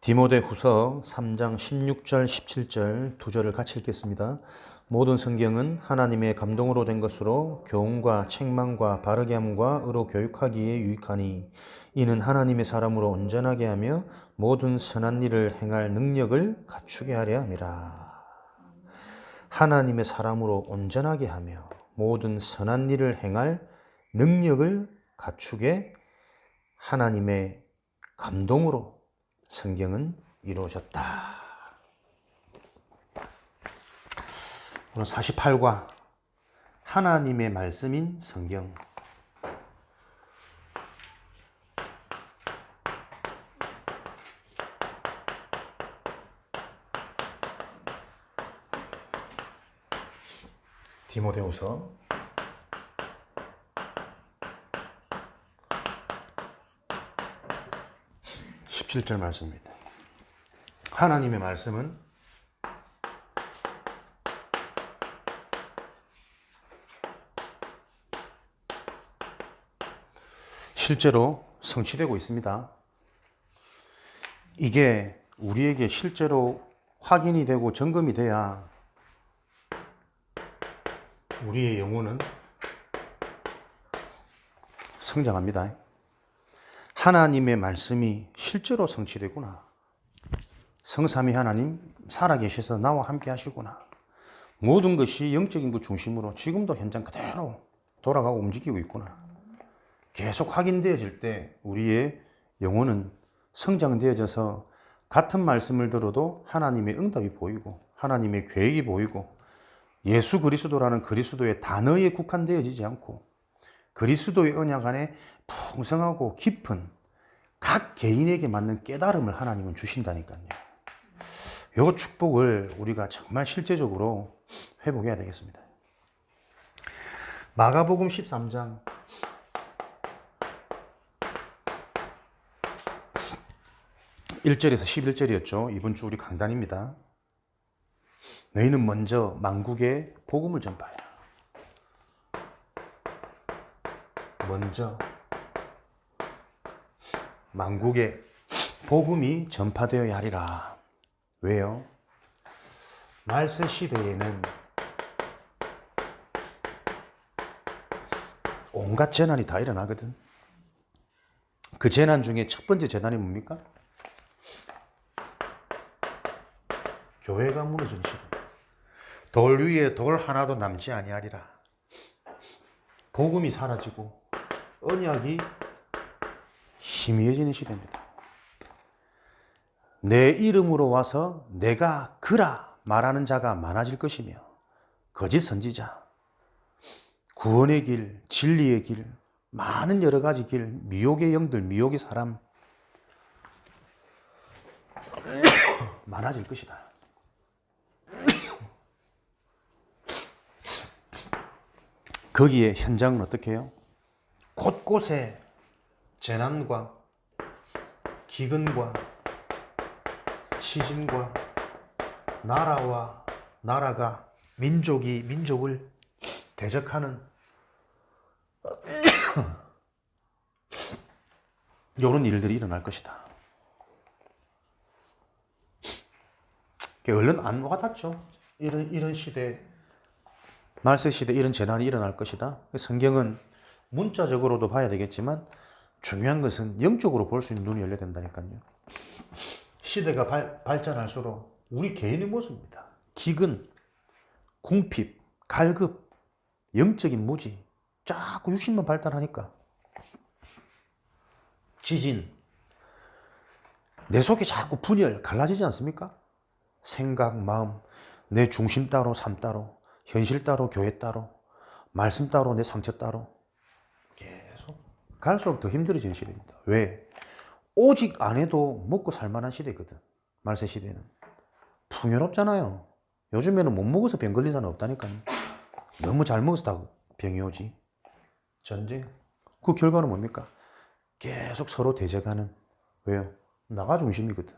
디모데후서 3장 16절 17절 두 절을 같이 읽겠습니다. 모든 성경은 하나님의 감동으로 된 것으로 교훈과 책망과 바르게 함과 의로 교육하기에 유익하니 이는 하나님의 사람으로 온전하게 하며 모든 선한 일을 행할 능력을 갖추게 하려 함이라. 하나님의 사람으로 온전하게 하며 모든 선한 일을 행할 능력을 갖추게 하나님의 감동으로 성경은 이루어졌다. 오늘 48과 하나님의 말씀인 성경. 디모데후서 17절 말씀입니다. 하나님의 말씀은 실제로 성취되고 있습니다. 이게 우리에게 실제로 확인이 되고 점검이 돼야 우리의 영혼은 성장합니다. 하나님의 말씀이 실제로 성취되구나. 성삼위 하나님 살아계셔서 나와 함께 하시구나. 모든 것이 영적인 것 중심으로 지금도 현장 그대로 돌아가고 움직이고 있구나. 계속 확인되어질 때 우리의 영혼은 성장되어져서 같은 말씀을 들어도 하나님의 응답이 보이고 하나님의 계획이 보이고 예수 그리스도라는 그리스도의 단어에 국한되어지지 않고 그리스도의 언약 안에 풍성하고 깊은 각 개인에게 맞는 깨달음을 하나님은 주신다니까요. 이 축복을 우리가 정말 실제적으로 회복해야 되겠습니다. 마가복음 13장 1절에서 11절이었죠. 이번 주 우리 강단입니다. 너희는 먼저 만국에 복음을 전파하라. 먼저 만국에 복음이 전파되어야 하리라. 왜요? 말세 시대에는 온갖 재난이 다 일어나거든. 그 재난 중에 첫 번째 재난이 뭡니까? 교회가 무너지는 시대. 돌 위에 돌 하나도 남지 아니하리라. 복음이 사라지고 언약이 희미해지는 시대입니다. 내 이름으로 와서 내가 그라 말하는 자가 많아질 것이며 거짓 선지자, 구원의 길, 진리의 길, 많은 여러 가지 길, 미혹의 영들, 미혹의 사람 많아질 것이다. 거기에 현장은 어떻게 해요? 곳곳에 재난과 기근과 시진과 나라와 나라가 민족이 민족을 대적하는 이런 일들이 일어날 것이다. 얼른 안 와닿죠. 이런 시대, 말세 시대 이런 재난이 일어날 것이다. 성경은 문자적으로도 봐야 되겠지만 중요한 것은 영적으로 볼 수 있는 눈이 열려야 된다니까요. 시대가 발전할수록 우리 개인의 모습입니다. 기근, 궁핍, 갈급, 영적인 무지, 자꾸 육신만 발달하니까 지진, 내 속에 자꾸 분열, 갈라지지 않습니까? 생각, 마음, 내 중심 따로, 삶 따로, 현실 따로, 교회 따로, 말씀 따로, 내 상처 따로 계속 갈수록 더 힘들어지는 시대입니다. 왜? 오직 안 해도 먹고 살만한 시대거든. 말세 시대는 풍요롭잖아요. 요즘에는 못 먹어서 병 걸린 사람 없다니까요. 너무 잘 먹어서 다 병이 오지. 전쟁. 그 결과는 뭡니까? 계속 서로 대적하는. 왜요? 나가 중심이거든.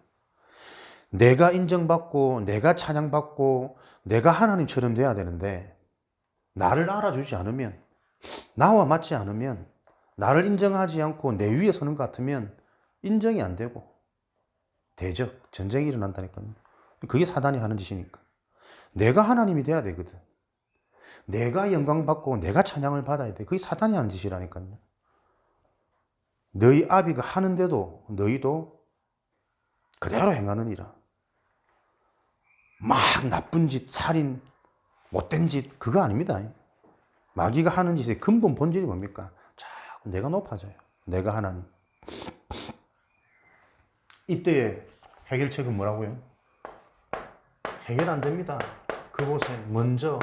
내가 인정받고 내가 찬양받고 내가 하나님처럼 돼야 되는데 나를 알아주지 않으면, 나와 맞지 않으면, 나를 인정하지 않고 내 위에 서는 것 같으면 인정이 안 되고 대적, 전쟁이 일어난다니까요. 그게 사단이 하는 짓이니까. 내가 하나님이 돼야 되거든. 내가 영광받고 내가 찬양을 받아야 돼. 그게 사단이 하는 짓이라니까요. 너희 아비가 하는데도 너희도 그대로 행하느니라. 막 나쁜 짓, 살인, 못된 짓, 그거 아닙니다. 마귀가 하는 짓의 근본 본질이 뭡니까? 자꾸 내가 높아져요. 내가 하나님. 이때의 해결책은 뭐라고요? 해결 안 됩니다. 그곳에 먼저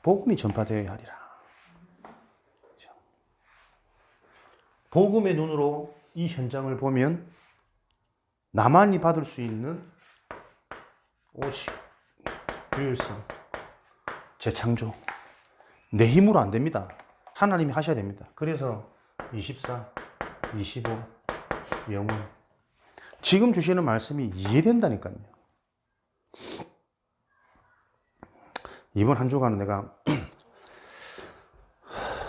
복음이 전파되어야 하리라. 복음의 눈으로 이 현장을 보면 나만이 받을 수 있는 오직, 유일성, 재창조. 내 힘으로 안 됩니다. 하나님이 하셔야 됩니다. 그래서 24, 25, 영혼. 지금 주시는 말씀이 이해된다니까요. 이번 한 주간은 내가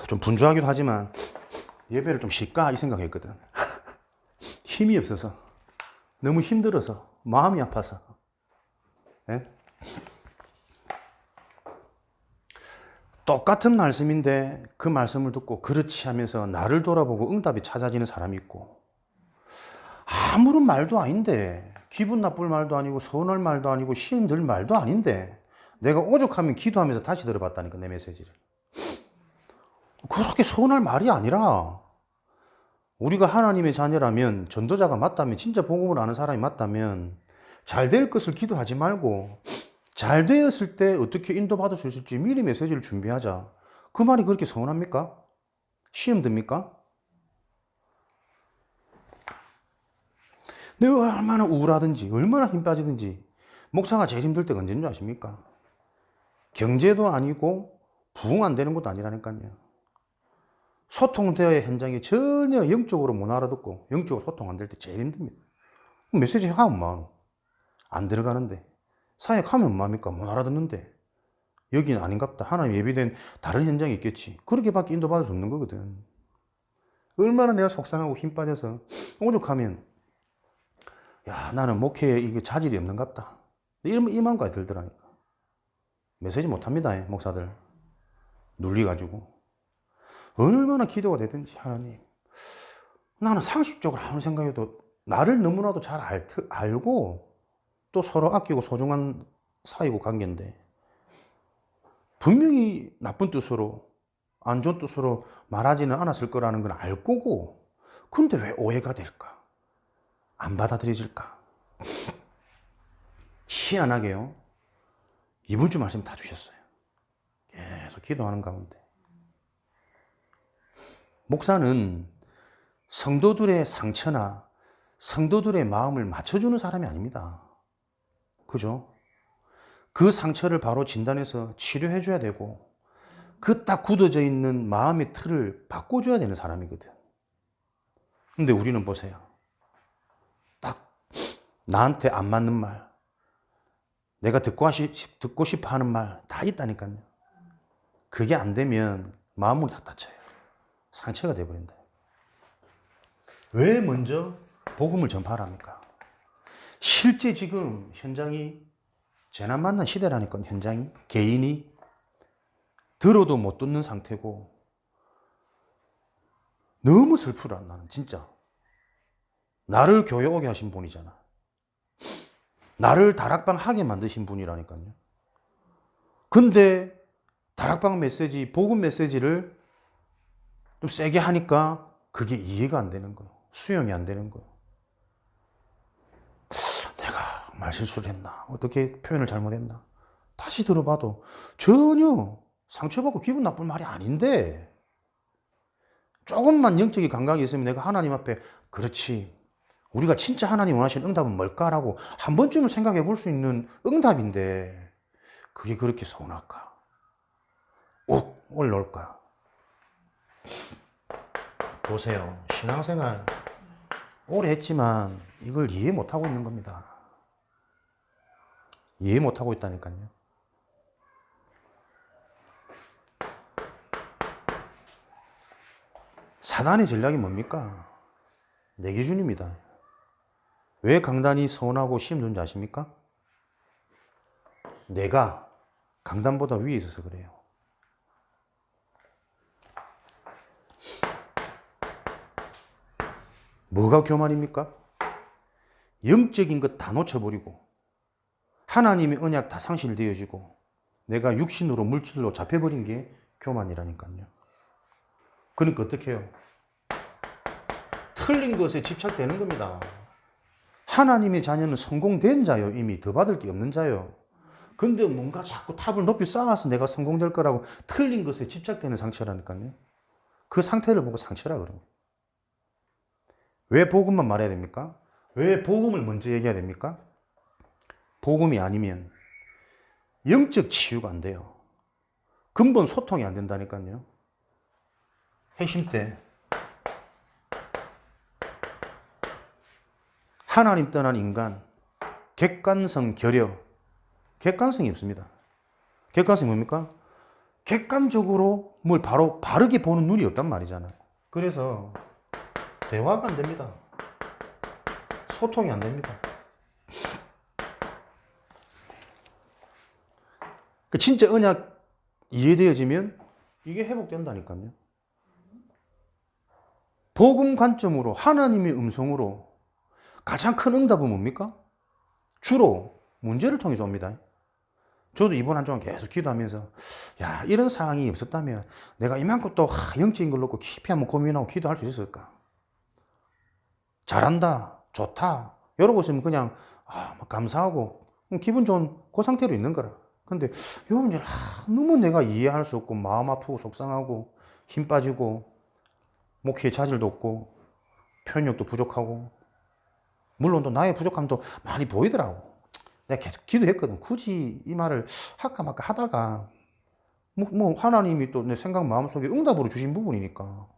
좀 분주하기도 하지만 예배를 좀 쉴까 이 생각했거든. 힘이 없어서, 너무 힘들어서, 마음이 아파서. 예? 똑같은 말씀인데 그 말씀을 듣고 그렇지 하면서 나를 돌아보고 응답이 찾아지는 사람이 있고, 아무런 말도 아닌데, 기분 나쁠 말도 아니고 서운할 말도 아니고 시험 들 말도 아닌데 내가 오죽하면 기도하면서 다시 들어봤다니까, 내 메시지를. 그렇게 서운할 말이 아니라, 우리가 하나님의 자녀라면, 전도자가 맞다면, 진짜 복음을 아는 사람이 맞다면 잘 될 것을 기도하지 말고 잘 되었을 때 어떻게 인도받을 수 있을지 미리 메시지를 준비하자. 그 말이 그렇게 서운합니까? 시험 듭니까? 내가 얼마나 우울하든지 얼마나 힘 빠지든지 목사가 제일 힘들 때가 언제인 줄 아십니까? 경제도 아니고 부흥 안 되는 것도 아니라니까요. 소통되어야 현장에 전혀 영적으로 못 알아듣고 영적으로 소통 안 될 때 제일 힘듭니다. 메시지 하면 뭐하노? 안 들어가는데. 사역하면 뭐합니까? 못 알아듣는데. 여기는 아닌갑다. 하나님 예비된 다른 현장이 있겠지. 그렇게밖에 인도받을 수 없는 거거든. 얼마나 내가 속상하고 힘 빠져서 오죽하면 야, 나는 목회에 이게 자질이 없는갑다. 이러면 이 마음까지 들더라니까. 메시지 못합니다, 목사들. 눌리가지고. 얼마나 기도가 되든지, 하나님. 나는 상식적으로 아무리 생각해도 나를 너무나도 잘 알고 또 서로 아끼고 소중한 사이고 관계인데, 분명히 나쁜 뜻으로, 안 좋은 뜻으로 말하지는 않았을 거라는 건 알 거고, 근데 왜 오해가 될까? 안 받아들여질까? 희한하게요. 이번 주 말씀 다 주셨어요. 계속 기도하는 가운데. 목사는 성도들의 상처나 성도들의 마음을 맞춰주는 사람이 아닙니다. 그죠? 그 상처를 바로 진단해서 치료해줘야 되고, 그 딱 굳어져 있는 마음의 틀을 바꿔줘야 되는 사람이거든. 근데 우리는 보세요. 딱 나한테 안 맞는 말, 내가 듣고 싶어 하는 말 다 있다니까요. 그게 안 되면 마음으로 다 다쳐요. 상처가 돼버린다. 왜 먼저 복음을 전파합니까? 실제 지금 현장이 재난 만난 시대라니까. 현장이, 개인이 들어도 못 듣는 상태고, 너무 슬프라. 나는 진짜 나를 교회 오게 하신 분이잖아. 나를 다락방 하게 만드신 분이라니까요. 근데 다락방 메시지, 복음 메시지를 좀 세게 하니까 그게 이해가 안 되는 거예요. 수용이 안 되는 거예요. 내가 말 실수를 했나? 어떻게 표현을 잘못했나? 다시 들어봐도 전혀 상처받고 기분 나쁠 말이 아닌데, 조금만 영적인 감각이 있으면 내가 하나님 앞에, 그렇지, 우리가 진짜 하나님 원하시는 응답은 뭘까라고 한 번쯤은 생각해 볼 수 있는 응답인데, 그게 그렇게 서운할까? 욱 올라올까? 보세요. 신앙생활 오래 했지만 이걸 이해 못하고 있는 겁니다. 이해 못하고 있다니까요. 사단의 전략이 뭡니까? 내 기준입니다. 왜 강단이 서운하고 힘든지 아십니까? 내가 강단보다 위에 있어서 그래요. 뭐가 교만입니까? 영적인 것 다 놓쳐버리고 하나님의 언약 다 상실되어지고 내가 육신으로 물질로 잡혀버린 게 교만이라니까요. 그러니까 어떻게 해요? 틀린 것에 집착되는 겁니다. 하나님의 자녀는 성공된 자요. 이미 더 받을 게 없는 자요. 근데 뭔가 자꾸 탑을 높이 쌓아서 내가 성공될 거라고 틀린 것에 집착되는 상처라니까요. 그 상태를 보고 상처라 그럽니다. 왜 복음만 말해야 됩니까? 왜 복음을 먼저 얘기해야 됩니까? 복음이 아니면 영적 치유가 안 돼요. 근본 소통이 안 된다니까요. 회심 때 하나님 떠난 인간, 객관성, 결여, 객관성이 없습니다. 객관성이 뭡니까? 객관적으로 뭘 바르게 보는 눈이 없단 말이잖아요. 그래서 대화가 안 됩니다. 소통이 안 됩니다. 진짜 언약 이해되어지면 이게 회복된다니까요. 복음 관점으로 하나님의 음성으로 가장 큰 응답은 뭡니까? 주로 문제를 통해서 옵니다. 저도 이번 한 주간 계속 기도하면서 야, 이런 상황이 없었다면 내가 이만큼 또 영적인 걸 놓고 깊이 한번 고민하고 기도할 수 있을까? 잘한다, 좋다 이러고 있으면 그냥 감사하고 기분 좋은 그 상태로 있는 거라. 근데 요 문제를 너무 내가 이해할 수 없고 마음 아프고 속상하고 힘 빠지고 목회에 자질도 없고 표현력도 부족하고 물론 또 나의 부족함도 많이 보이더라고. 내가 계속 기도했거든. 굳이 이 말을 할까 말까 하다가 하나님이 또 내 생각 마음속에 응답으로 주신 부분이니까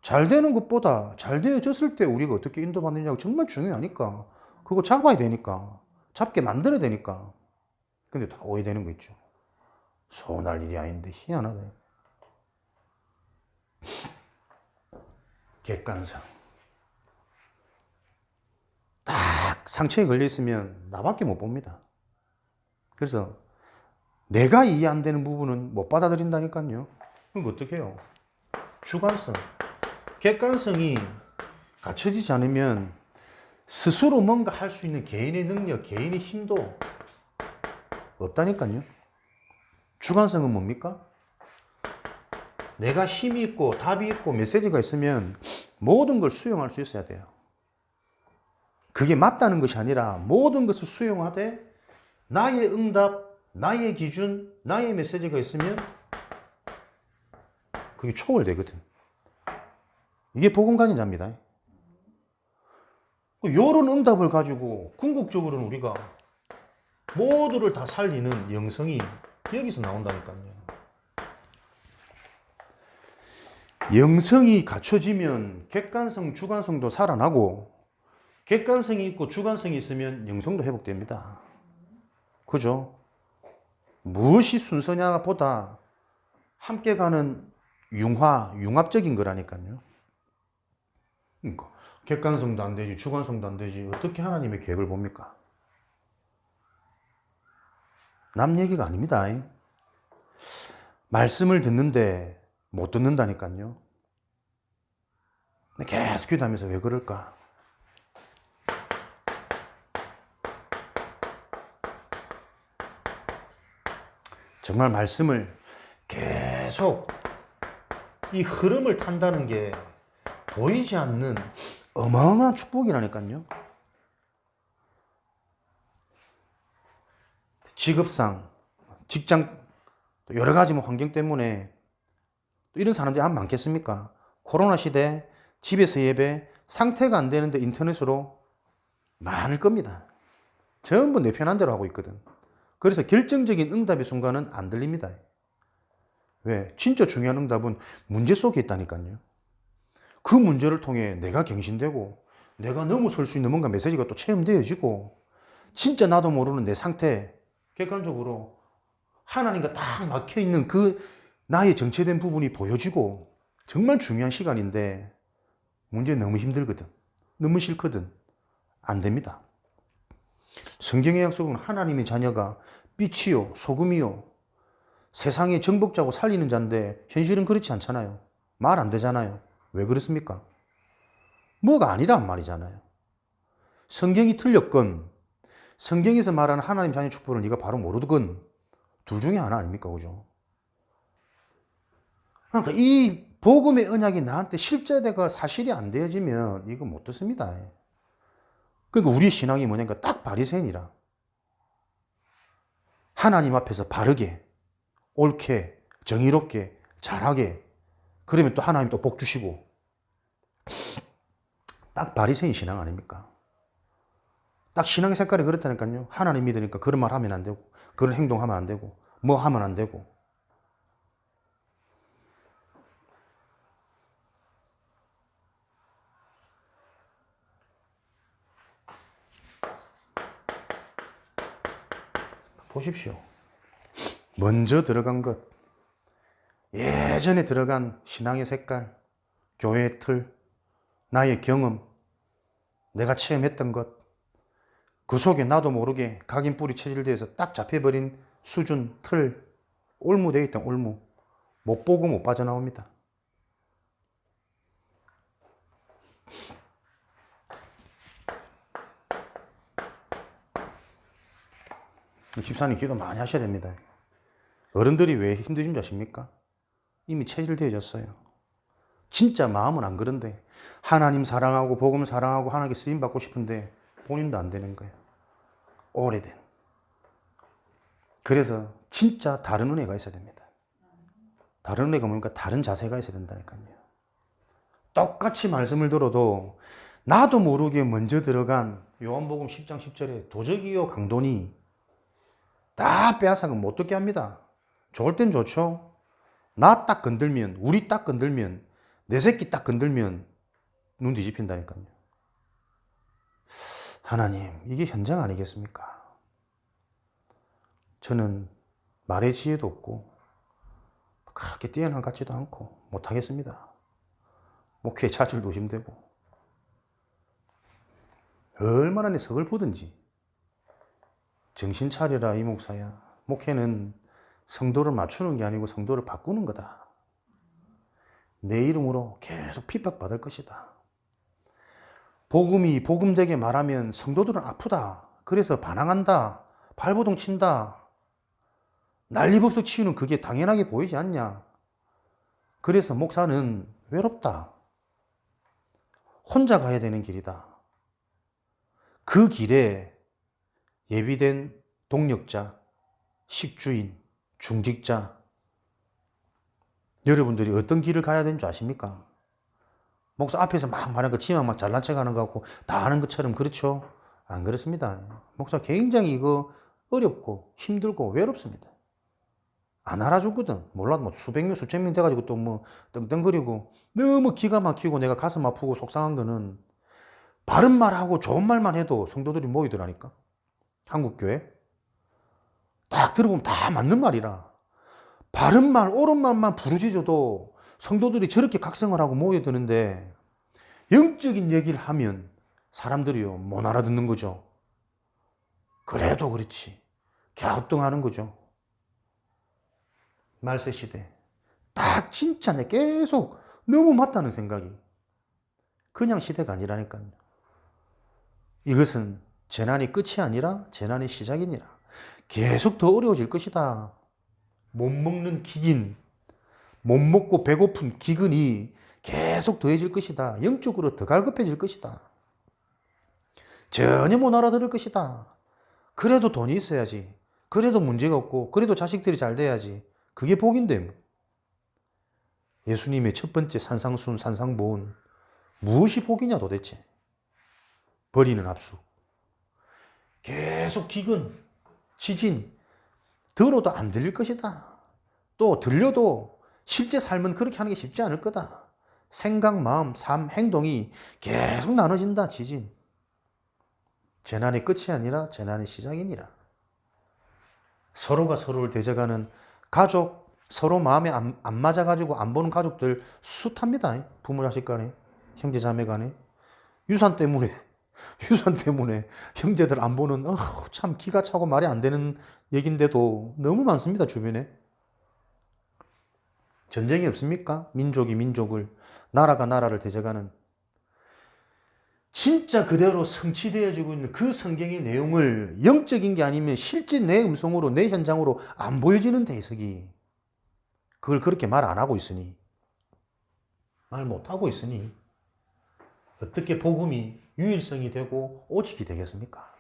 잘 되는 것보다 잘 되어졌을 때 우리가 어떻게 인도받느냐가 정말 중요하니까 그거 잡아야 되니까 잡게 만들어야 되니까. 근데 다 오해되는 거 있죠. 서운할 일이 아닌데 희한하다. 객관성. 딱 상처에 걸려 있으면 나밖에 못 봅니다. 그래서 내가 이해 안 되는 부분은 못 받아들인다니까요. 그럼 어떻게 해요? 주관성. 객관성이 갖춰지지 않으면 스스로 뭔가 할 수 있는 개인의 능력, 개인의 힘도 없다니까요. 주관성은 뭡니까? 내가 힘이 있고 답이 있고 메시지가 있으면 모든 걸 수용할 수 있어야 돼요. 그게 맞다는 것이 아니라 모든 것을 수용하되 나의 응답, 나의 기준, 나의 메시지가 있으면 그게 초월되거든. 이게 복음가진 자입니다. 이런 응답을 가지고 궁극적으로는 우리가 모두를 다 살리는 영성이 여기서 나온다니까요. 영성이 갖춰지면 객관성, 주관성도 살아나고 객관성이 있고 주관성이 있으면 영성도 회복됩니다. 그죠? 무엇이 순서냐 보다 함께 가는 융합적인 거라니까요. 그러니까 객관성도 안 되지, 주관성도 안 되지. 어떻게 하나님의 계획을 봅니까? 남 얘기가 아닙니다. 말씀을 듣는데 못 듣는다니까요. 계속 기도하면서 왜 그럴까? 정말 말씀을 계속 이 흐름을 탄다는 게 보이지 않는 어마어마한 축복이라니까요. 직업상, 직장, 여러 가지 환경 때문에 또 이런 사람들이 안 많겠습니까? 코로나 시대 집에서 예배, 상태가 안 되는데 인터넷으로 많을 겁니다. 전부 내 편한 대로 하고 있거든. 그래서 결정적인 응답의 순간은 안 들립니다. 왜? 진짜 중요한 응답은 문제 속에 있다니까요. 그 문제를 통해 내가 갱신되고 내가 넘어설 수 있는 뭔가 메시지가 또 체험되어지고 진짜 나도 모르는 내 상태 객관적으로 하나님과 딱 막혀있는 그 나의 정체된 부분이 보여지고 정말 중요한 시간인데 문제 너무 힘들거든. 너무 싫거든. 안 됩니다. 성경의 약속은 하나님의 자녀가 빛이요 소금이요 세상의 정복자고 살리는 자인데 현실은 그렇지 않잖아요. 말 안 되잖아요. 왜 그렇습니까? 뭐가 아니란 말이잖아요. 성경이 틀렸건 성경에서 말하는 하나님 자녀 축복을 네가 바로 모르건 둘 중에 하나 아닙니까? 그죠? 그러니까 이 복음의 언약이 나한테 실제가 사실이 안 되어지면 이거 못 듣습니다. 그러니까 우리 신앙이 뭐냐니까 딱 바리새인이라. 하나님 앞에서 바르게, 옳게, 정의롭게, 잘하게. 그러면 또 하나님 또 복 주시고. 딱 바리새인 신앙 아닙니까? 딱 신앙의 색깔이 그렇다니까요. 하나님 믿으니까 그런 말 하면 안 되고, 그런 행동하면 안 되고, 뭐 하면 안 되고. 보십시오. 먼저 들어간 것, 예전에 들어간 신앙의 색깔, 교회의 틀, 나의 경험, 내가 체험했던 것, 그 속에 나도 모르게 각인뿌리 체질돼서 딱 잡혀버린 수준, 틀, 올무되어 있던 올무. 못 보고 못 빠져나옵니다. 집사님 기도 많이 하셔야 됩니다. 어른들이 왜 힘드신 줄 아십니까? 이미 체질되어졌어요. 진짜 마음은 안 그런데 하나님 사랑하고 복음 사랑하고 하나님께 쓰임 받고 싶은데 본인도 안 되는 거예요. 오래된. 그래서 진짜 다른 은혜가 있어야 됩니다. 다른 은혜가 뭡니까? 다른 자세가 있어야 된다니까요. 똑같이 말씀을 들어도 나도 모르게 먼저 들어간 요한복음 10장 10절에 도적이요 강도니 다 빼앗아가 못 듣게 합니다. 좋을 땐 좋죠. 나 딱 건들면, 우리 딱 건들면, 내 새끼 딱 건들면 눈 뒤집힌다니까요. 하나님, 이게 현장 아니겠습니까? 저는 말의 지혜도 없고 그렇게 뛰어난 것 같지도 않고 못하겠습니다. 목회 자질도 힘들고 얼마나 내 서글프든지 정신 차려라 이 목사야. 목회는 성도를 맞추는 게 아니고 성도를 바꾸는 거다. 내 이름으로 계속 핍박받을 것이다. 복음이 복음되게 말하면 성도들은 아프다. 그래서 반항한다. 발버둥 친다. 난리법석 치유는 그게 당연하게 보이지 않냐. 그래서 목사는 외롭다. 혼자 가야 되는 길이다. 그 길에 예비된 동력자, 식주인, 중직자, 여러분들이 어떤 길을 가야 되는 줄 아십니까? 목사 앞에서 막 말하는 거, 지만 막 잘난 척 하는 거 같고 다 아는 것처럼 그렇죠? 안 그렇습니다. 목사 굉장히 이거 어렵고 힘들고 외롭습니다. 안 알아주거든. 몰라, 뭐 수백 명, 수천 명 돼가지고 또 뭐 떵떵거리고 너무 기가 막히고 내가 가슴 아프고 속상한 거는 바른 말하고 좋은 말만 해도 성도들이 모이더라니까. 한국교회. 딱 들어보면 다 맞는 말이라. 바른 말, 옳은 말만 부르짖어도 성도들이 저렇게 각성을 하고 모여드는데 영적인 얘기를 하면 사람들이요 못 알아듣는 거죠. 그래도 그렇지. 갸우뚱하는 거죠. 말세 시대. 딱 진짜 내 계속 너무 맞다는 생각이. 그냥 시대가 아니라니까요. 이것은 재난이 끝이 아니라 재난의 시작이니라. 계속 더 어려워질 것이다. 못 먹는 기근, 못 먹고 배고픈 기근이 계속 더해질 것이다. 영적으로 더 갈급해질 것이다. 전혀 못 알아들을 것이다. 그래도 돈이 있어야지. 그래도 문제가 없고, 그래도 자식들이 잘 돼야지. 그게 복인데. 예수님의 첫 번째 산상순, 산상보은. 무엇이 복이냐 도대체. 버리는 압수. 계속 기근, 지진. 들어도 안 들릴 것이다. 또 들려도 실제 삶은 그렇게 하는 게 쉽지 않을 거다. 생각, 마음, 삶, 행동이 계속 나눠진다. 지진. 재난의 끝이 아니라 재난의 시작이니라. 서로가 서로를 대적하는 가족, 서로 마음에 안 맞아가지고 안 보는 가족들 숱합니다. 부모 자식 간에, 형제 자매 간에. 유산 때문에, 유산 때문에 형제들 안 보는, 참 기가 차고 말이 안 되는 얘긴데도 너무 많습니다, 주변에. 전쟁이 없습니까? 민족이 민족을, 나라가 나라를 대적하는. 진짜 그대로 성취되어지고 있는 그 성경의 내용을 영적인 게 아니면 실제 내 음성으로, 내 현장으로 안 보여지는 대석이 그걸 그렇게 말 안 하고 있으니, 말 못 하고 있으니 어떻게 복음이 유일성이 되고 오직이 되겠습니까?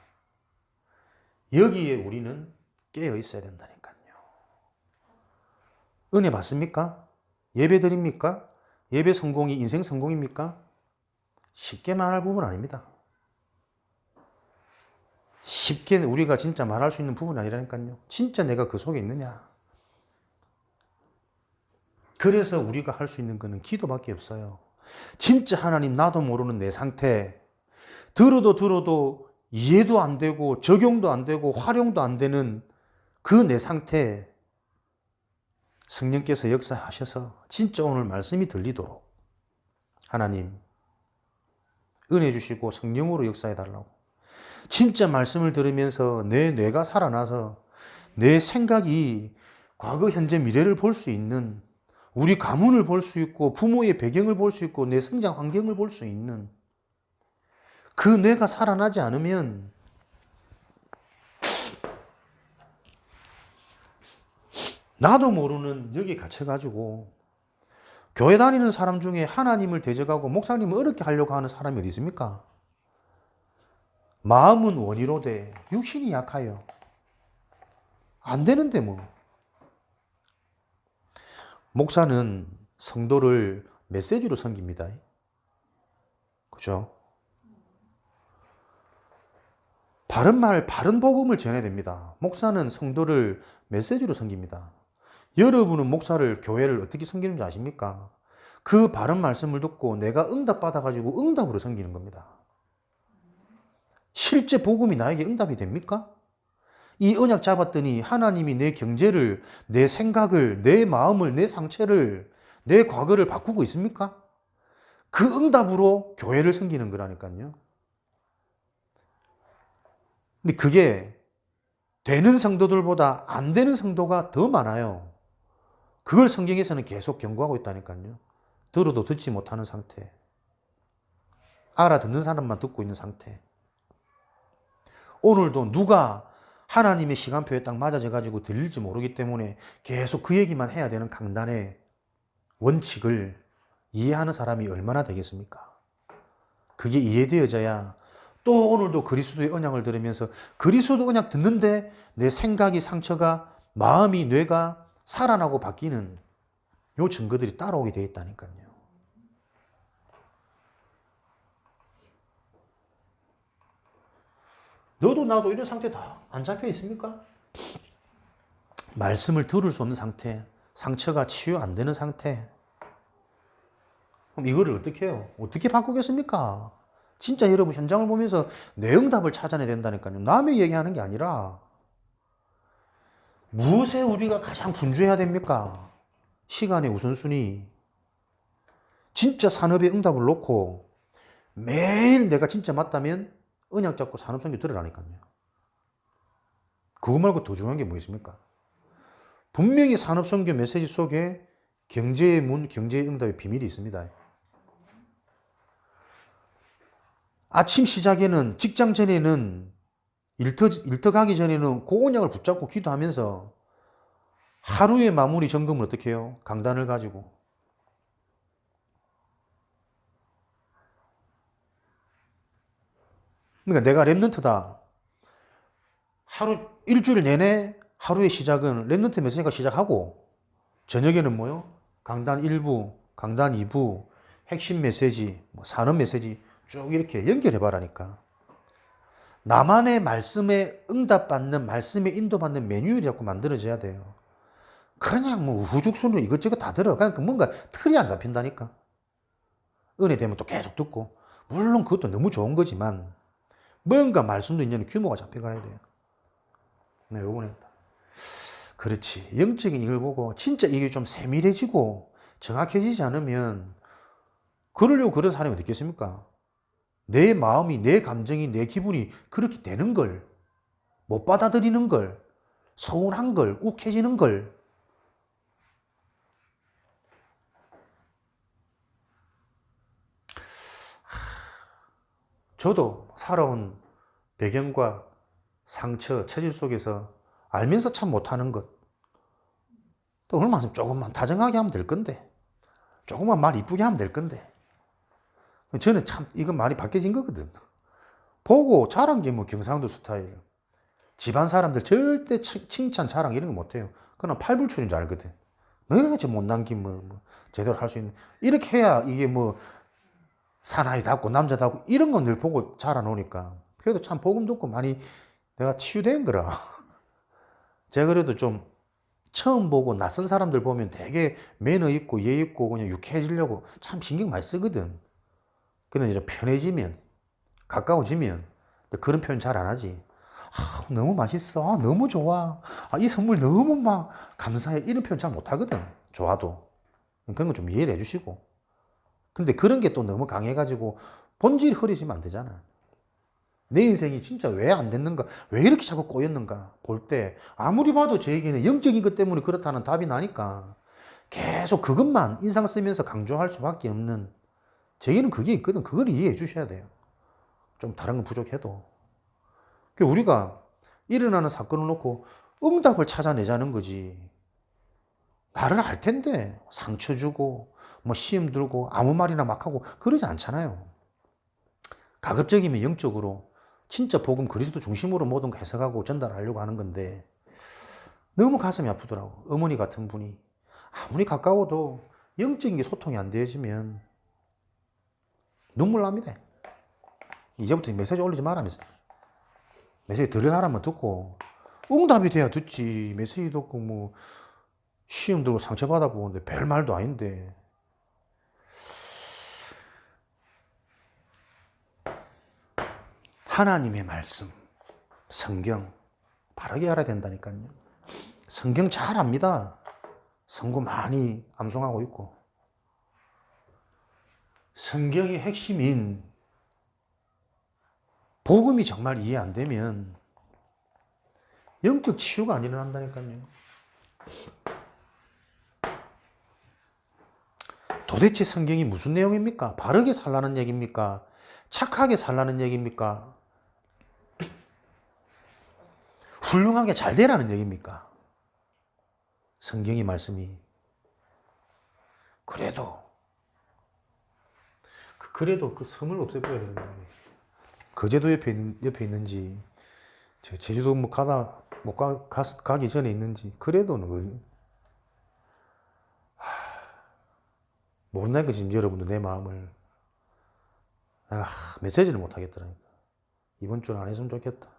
여기에 우리는 깨어 있어야 된다니까요. 은혜 받습니까? 예배 드립니까? 예배 성공이 인생 성공입니까? 쉽게 말할 부분 아닙니다. 쉽게 우리가 진짜 말할 수 있는 부분이 아니라니까요. 진짜 내가 그 속에 있느냐. 그래서 우리가 할 수 있는 것은 기도밖에 없어요. 진짜 하나님 나도 모르는 내 상태, 들어도 이해도 안 되고 적용도 안 되고 활용도 안 되는 그 내 상태, 성령께서 역사하셔서 진짜 오늘 말씀이 들리도록 하나님 은혜 주시고 성령으로 역사해 달라고. 진짜 말씀을 들으면서 내 뇌가 살아나서 내 생각이 과거, 현재, 미래를 볼 수 있는, 우리 가문을 볼 수 있고 부모의 배경을 볼 수 있고 내 성장 환경을 볼 수 있는 그 뇌가 살아나지 않으면 나도 모르는 여기에 갇혀가지고 교회 다니는 사람 중에 하나님을 대적하고 목사님을 어렵게 하려고 하는 사람이 어디 있습니까? 마음은 원이로되 육신이 약하여 안 되는데 뭐. 목사는 성도를 메시지로 섬깁니다. 그죠? 바른 말, 바른 복음을 전해야 됩니다. 목사는 성도를 메시지로 섬깁니다. 여러분은 목사를, 교회를 어떻게 섬기는지 아십니까? 그 바른 말씀을 듣고 내가 응답받아가지고 응답으로 섬기는 겁니다. 실제 복음이 나에게 응답이 됩니까? 이 언약 잡았더니 하나님이 내 경제를, 내 생각을, 내 마음을, 내 상처를, 내 과거를 바꾸고 있습니까? 그 응답으로 교회를 섬기는 거라니까요. 근데 그게 되는 성도들보다 안 되는 성도가 더 많아요. 그걸 성경에서는 계속 경고하고 있다니까요. 들어도 듣지 못하는 상태. 알아듣는 사람만 듣고 있는 상태. 오늘도 누가 하나님의 시간표에 딱 맞아져가지고 들릴지 모르기 때문에 계속 그 얘기만 해야 되는 강단의 원칙을 이해하는 사람이 얼마나 되겠습니까? 그게 이해되어져야 또 오늘도 그리스도의 언약을 들으면서 그리스도 언약 듣는데 내 생각이, 상처가, 마음이, 뇌가 살아나고 바뀌는 요 증거들이 따라오게 되어 있다니까요. 너도 나도 이런 상태 다 안 잡혀 있습니까? 말씀을 들을 수 없는 상태, 상처가 치유 안 되는 상태. 그럼 이거를 어떻게 해요? 어떻게 바꾸겠습니까? 진짜 여러분 현장을 보면서 내 응답을 찾아내야 된다니까요. 남의 얘기하는 게 아니라 무엇에 우리가 가장 분주해야 됩니까? 시간의 우선순위. 진짜 산업의 응답을 놓고 매일 내가 진짜 맞다면 언약 잡고 산업선교 들으라니까요. 그거 말고 더 중요한 게 뭐 있습니까? 분명히 산업선교 메시지 속에 경제의 문, 경제의 응답의 비밀이 있습니다. 아침 시작에는, 직장 전에는, 일터 가기 전에는 그 언약을 붙잡고 기도하면서 하루의 마무리 점검을 어떻게 해요? 강단을 가지고. 그러니까 내가 랩런트다. 일주일 내내 하루의 시작은 랩런트 메시지가 시작하고, 저녁에는 뭐요? 강단 1부, 강단 2부, 핵심 메시지, 산업 메시지 쭉 이렇게 연결해 봐라니까. 나만의 말씀에 응답받는, 말씀에 인도받는 매뉴얼이 자꾸 만들어져야 돼요. 그냥 뭐 후죽순으로 이것저것 다 들어. 그러니까 뭔가 틀이 안 잡힌다니까. 은혜 되면 또 계속 듣고. 물론 그것도 너무 좋은 거지만, 뭔가 말씀도 이제는 규모가 잡혀가야 돼요. 네, 요번에. 그렇지. 영적인 이걸 보고 진짜 이게 좀 세밀해지고 정확해지지 않으면 그러려고 그런 사람이 어디 있겠습니까? 내 마음이, 내 감정이, 내 기분이 그렇게 되는 걸, 못 받아들이는 걸, 서운한 걸, 욱해지는 걸. 저도 살아온 배경과 상처, 체질 속에서 알면서 참 못하는 것. 또 얼마나 조금만 다정하게 하면 될 건데. 조금만 말 이쁘게 하면 될 건데. 저는 참 이건 많이 바뀌어진 거거든. 보고 자란 게 뭐 경상도 스타일. 집안 사람들 절대 칭찬, 자랑 이런 거 못해요. 그냥 팔불출인 줄 알거든. 뭐저 못난 뭐 제대로 할 수 있는. 이렇게 해야 이게 뭐 사나이답고 남자답고 이런 건 늘 보고 자라놓으니까. 그래도 참 복음 듣고 많이 내가 치유된 거라. 제가 그래도 좀 처음 보고 낯선 사람들 보면 되게 매너 있고 예 있고 그냥 유쾌해지려고 참 신경 많이 쓰거든. 근데 이제 편해지면, 가까워지면 그런 표현 잘 안 하지. 아, 너무 맛있어. 아, 너무 좋아. 아, 이 선물 너무 막 감사해. 이런 표현 잘 못 하거든. 좋아도. 그런 거 좀 이해를 해주시고. 근데 그런 게 또 너무 강해가지고 본질이 흐려지면 안 되잖아. 내 인생이 진짜 왜 안 됐는가? 왜 이렇게 자꾸 꼬였는가? 볼 때 아무리 봐도 저에게는 영적인 것 때문에 그렇다는 답이 나니까 계속 그것만 인상 쓰면서 강조할 수밖에 없는 저에게는 그게 있거든. 그걸 이해해 주셔야 돼요. 좀 다른 건 부족해도. 우리가 일어나는 사건을 놓고 응답을 찾아내자는 거지. 나를 알 텐데 상처 주고 뭐 시험 들고 아무 말이나 막 하고 그러지 않잖아요. 가급적이면 영적으로 진짜 복음 그리스도 중심으로 모든 거 해석하고 전달하려고 하는 건데 너무 가슴이 아프더라고. 어머니 같은 분이 아무리 가까워도 영적인 게 소통이 안 되어지면 눈물 납니다. 이제부터 메시지 올리지 말라면서. 메시지 들을 사람은 듣고 응답이 돼야 듣지. 메시지 듣고 뭐 시험 들고 상처받아 보는데 별 말도 아닌데. 하나님의 말씀, 성경 바르게 알아야 된다니까요. 성경 잘 압니다. 성구 많이 암송하고 있고. 성경의 핵심인 복음이 정말 이해 안 되면 영적 치유가 안 일어난다니까요. 도대체 성경이 무슨 내용입니까? 바르게 살라는 얘기입니까? 착하게 살라는 얘기입니까? 훌륭하게 잘 되라는 얘기입니까? 성경의 말씀이. 그래도 그 섬을 없애버려야 되는 거예요. 거제도 옆에 있는지, 제주도 뭐 가기 전에 있는지, 그래도는, 못나니까 지금 여러분들 내 마음을, 메시지를 못 하겠더라니까. 이번 주는 안 했으면 좋겠다.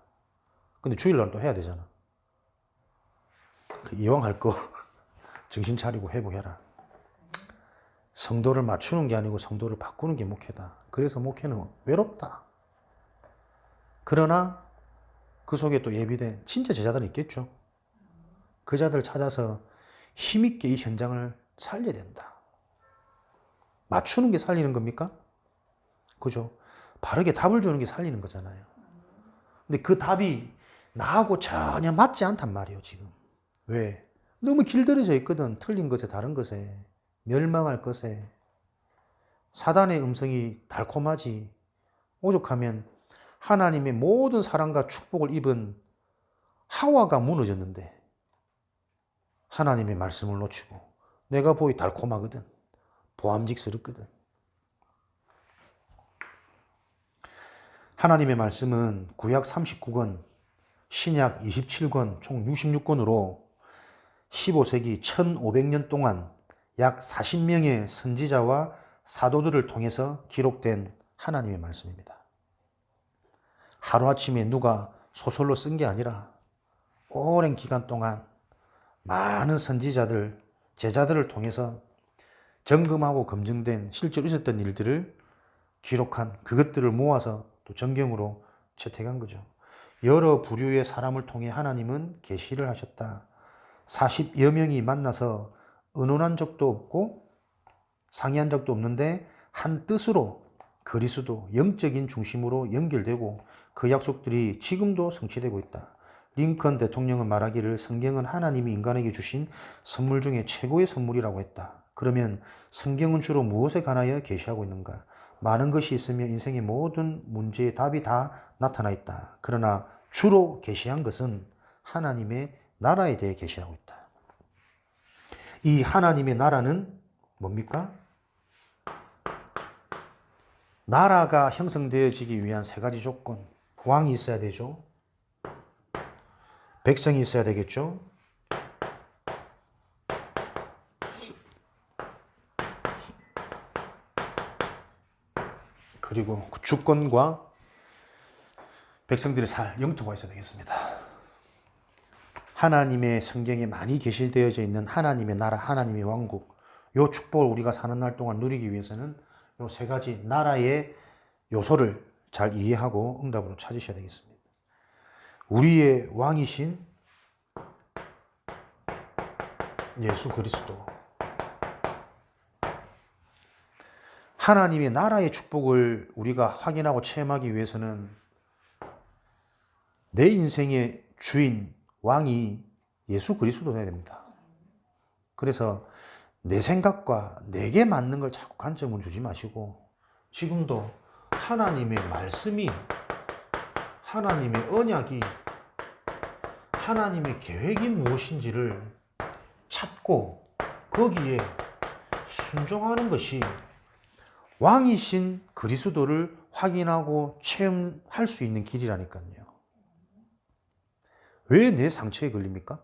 근데 주일날 또 해야 되잖아. 이왕 할 거, 정신 차리고 회복해라. 성도를 맞추는 게 아니고 성도를 바꾸는 게 목회다. 그래서 목회는 외롭다. 그러나 그 속에 또 예비된 진짜 제자들은 있겠죠. 그 자들을 찾아서 힘있게 이 현장을 살려야 된다. 맞추는 게 살리는 겁니까? 그죠? 바르게 답을 주는 게 살리는 거잖아요. 근데 그 답이 나하고 전혀 맞지 않단 말이에요, 지금. 왜? 너무 길들여져 있거든. 틀린 것에, 다른 것에. 멸망할 것에. 사단의 음성이 달콤하지. 오죽하면 하나님의 모든 사랑과 축복을 입은 하와가 무너졌는데 하나님의 말씀을 놓치고 내가 보기 달콤하거든. 보암직스럽거든. 하나님의 말씀은 구약 39권, 신약 27권, 총 66권으로 15세기 1500년 동안 약 40명의 선지자와 사도들을 통해서 기록된 하나님의 말씀입니다. 하루아침에 누가 소설로 쓴 게 아니라 오랜 기간 동안 많은 선지자들, 제자들을 통해서 점검하고 검증된 실제로 있었던 일들을 기록한 그것들을 모아서 또 정경으로 채택한 거죠. 여러 부류의 사람을 통해 하나님은 계시를 하셨다. 40여 명이 만나서 의논한 적도 없고 상의한 적도 없는데 한 뜻으로 그리스도 영적인 중심으로 연결되고 그 약속들이 지금도 성취되고 있다. 링컨 대통령은 말하기를 성경은 하나님이 인간에게 주신 선물 중에 최고의 선물이라고 했다. 그러면 성경은 주로 무엇에 관하여 계시하고 있는가? 많은 것이 있으며 인생의 모든 문제의 답이 다 나타나 있다. 그러나 주로 계시한 것은 하나님의 나라에 대해 계시하고 있다. 이 하나님의 나라는 뭡니까? 나라가 형성되어지기 위한 세 가지 조건. 왕이 있어야 되죠. 백성이 있어야 되겠죠. 그리고 그 주권과 백성들이 살 영토가 있어야 되겠습니다. 하나님의 성경에 많이 계시되어져 있는 하나님의 나라, 하나님의 왕국, 요 축복을 우리가 사는 날 동안 누리기 위해서는 요 세 가지 나라의 요소를 잘 이해하고 응답으로 찾으셔야 되겠습니다. 우리의 왕이신 예수 그리스도, 하나님의 나라의 축복을 우리가 확인하고 체험하기 위해서는 내 인생의 주인, 왕이 예수 그리스도 되어야 됩니다. 그래서 내 생각과 내게 맞는 걸 자꾸 관점을 주지 마시고 지금도 하나님의 말씀이, 하나님의 언약이, 하나님의 계획이 무엇인지를 찾고 거기에 순종하는 것이 왕이신 그리스도를 확인하고 체험할 수 있는 길이라니까요. 왜 내 상처에 걸립니까?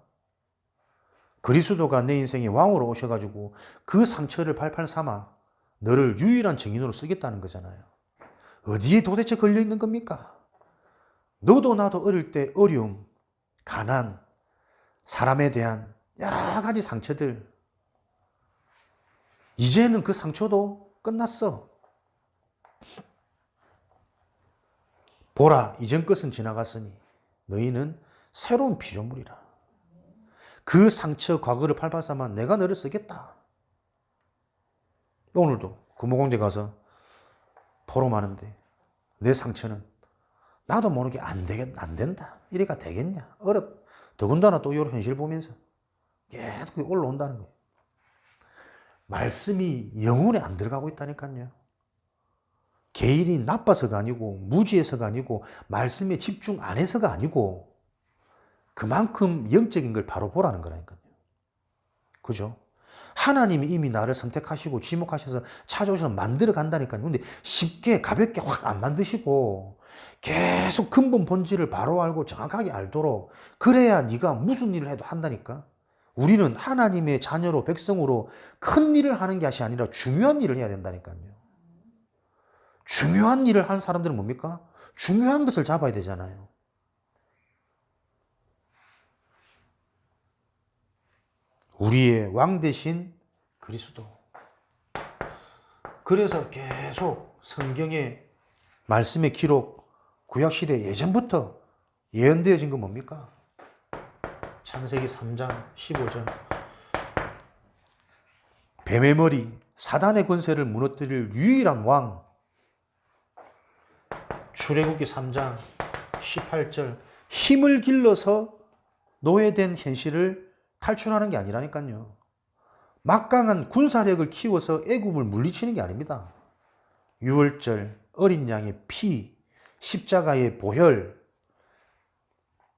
그리스도가 내 인생의 왕으로 오셔가지고 그 상처를 발판 삼아 너를 유일한 증인으로 쓰겠다는 거잖아요. 어디에 도대체 걸려있는 겁니까? 너도 나도 어릴 때 어려움, 가난, 사람에 대한 여러 가지 상처들, 이제는 그 상처도 끝났어. 보라, 이전 것은 지나갔으니 너희는 새로운 피조물이라. 그 상처, 과거를 팔팔 삼아 내가 너를 쓰겠다. 오늘도 구모공대 가서 포럼하는데 내 상처는 나도 모르게 안 된다. 이래가 되겠냐? 더군다나 또 이런 현실 보면서 계속 올라온다는 거예요. 말씀이 영혼에 안 들어가고 있다니까요. 개인이 나빠서가 아니고 무지해서가 아니고 말씀에 집중 안 해서가 아니고 그만큼 영적인 걸 바로 보라는 거라니까요. 그죠? 하나님이 이미 나를 선택하시고 지목하셔서 찾아오셔서 만들어 간다니까요. 근데 쉽게 가볍게 확 안 만드시고 계속 근본 본질을 바로 알고 정확하게 알도록 그래야 네가 무슨 일을 해도 한다니까. 우리는 하나님의 자녀로 백성으로 큰 일을 하는 것이 아니라 중요한 일을 해야 된다니까요. 중요한 일을 하는 사람들은 뭡니까? 중요한 것을 잡아야 되잖아요. 우리의 왕 대신 그리스도. 그래서 계속 성경의 말씀의 기록, 구약시대 예전부터 예언되어진 건 뭡니까? 창세기 3장 15절. 뱀의 머리, 사단의 권세를 무너뜨릴 유일한 왕. 출애굽기 3장 18절. 힘을 길러서 노예된 현실을 탈출하는 게 아니라니까요. 막강한 군사력을 키워서 애굽을 물리치는 게 아닙니다. 유월절, 어린 양의 피, 십자가의 보혈,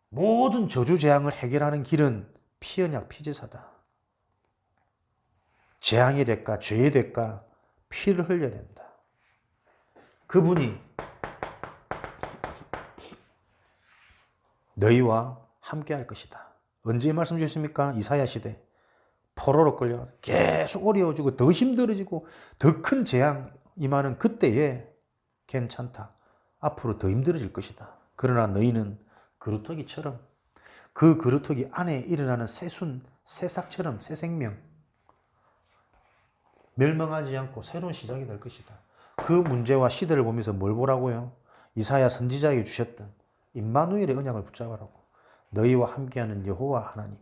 모든 저주재앙을 해결하는 길은 피 언약 피제사다. 재앙의 대가, 죄의 대가, 피를 흘려야 된다. 그분이 너희와 함께 할 것이다. 언제 말씀 주셨습니까? 이사야 시대. 포로로 끌려가서 계속 어려워지고 더 힘들어지고 더 큰 재앙 임하는 그때에 괜찮다. 앞으로 더 힘들어질 것이다. 그러나 너희는 그루터기처럼 그 그루터기 안에 일어나는 새순, 새싹처럼 새 생명 멸망하지 않고 새로운 시작이 될 것이다. 그 문제와 시대를 보면서 뭘 보라고요? 이사야 선지자에게 주셨던 임마누엘의 언약을 붙잡으라고. 너희와 함께하는 여호와 하나님.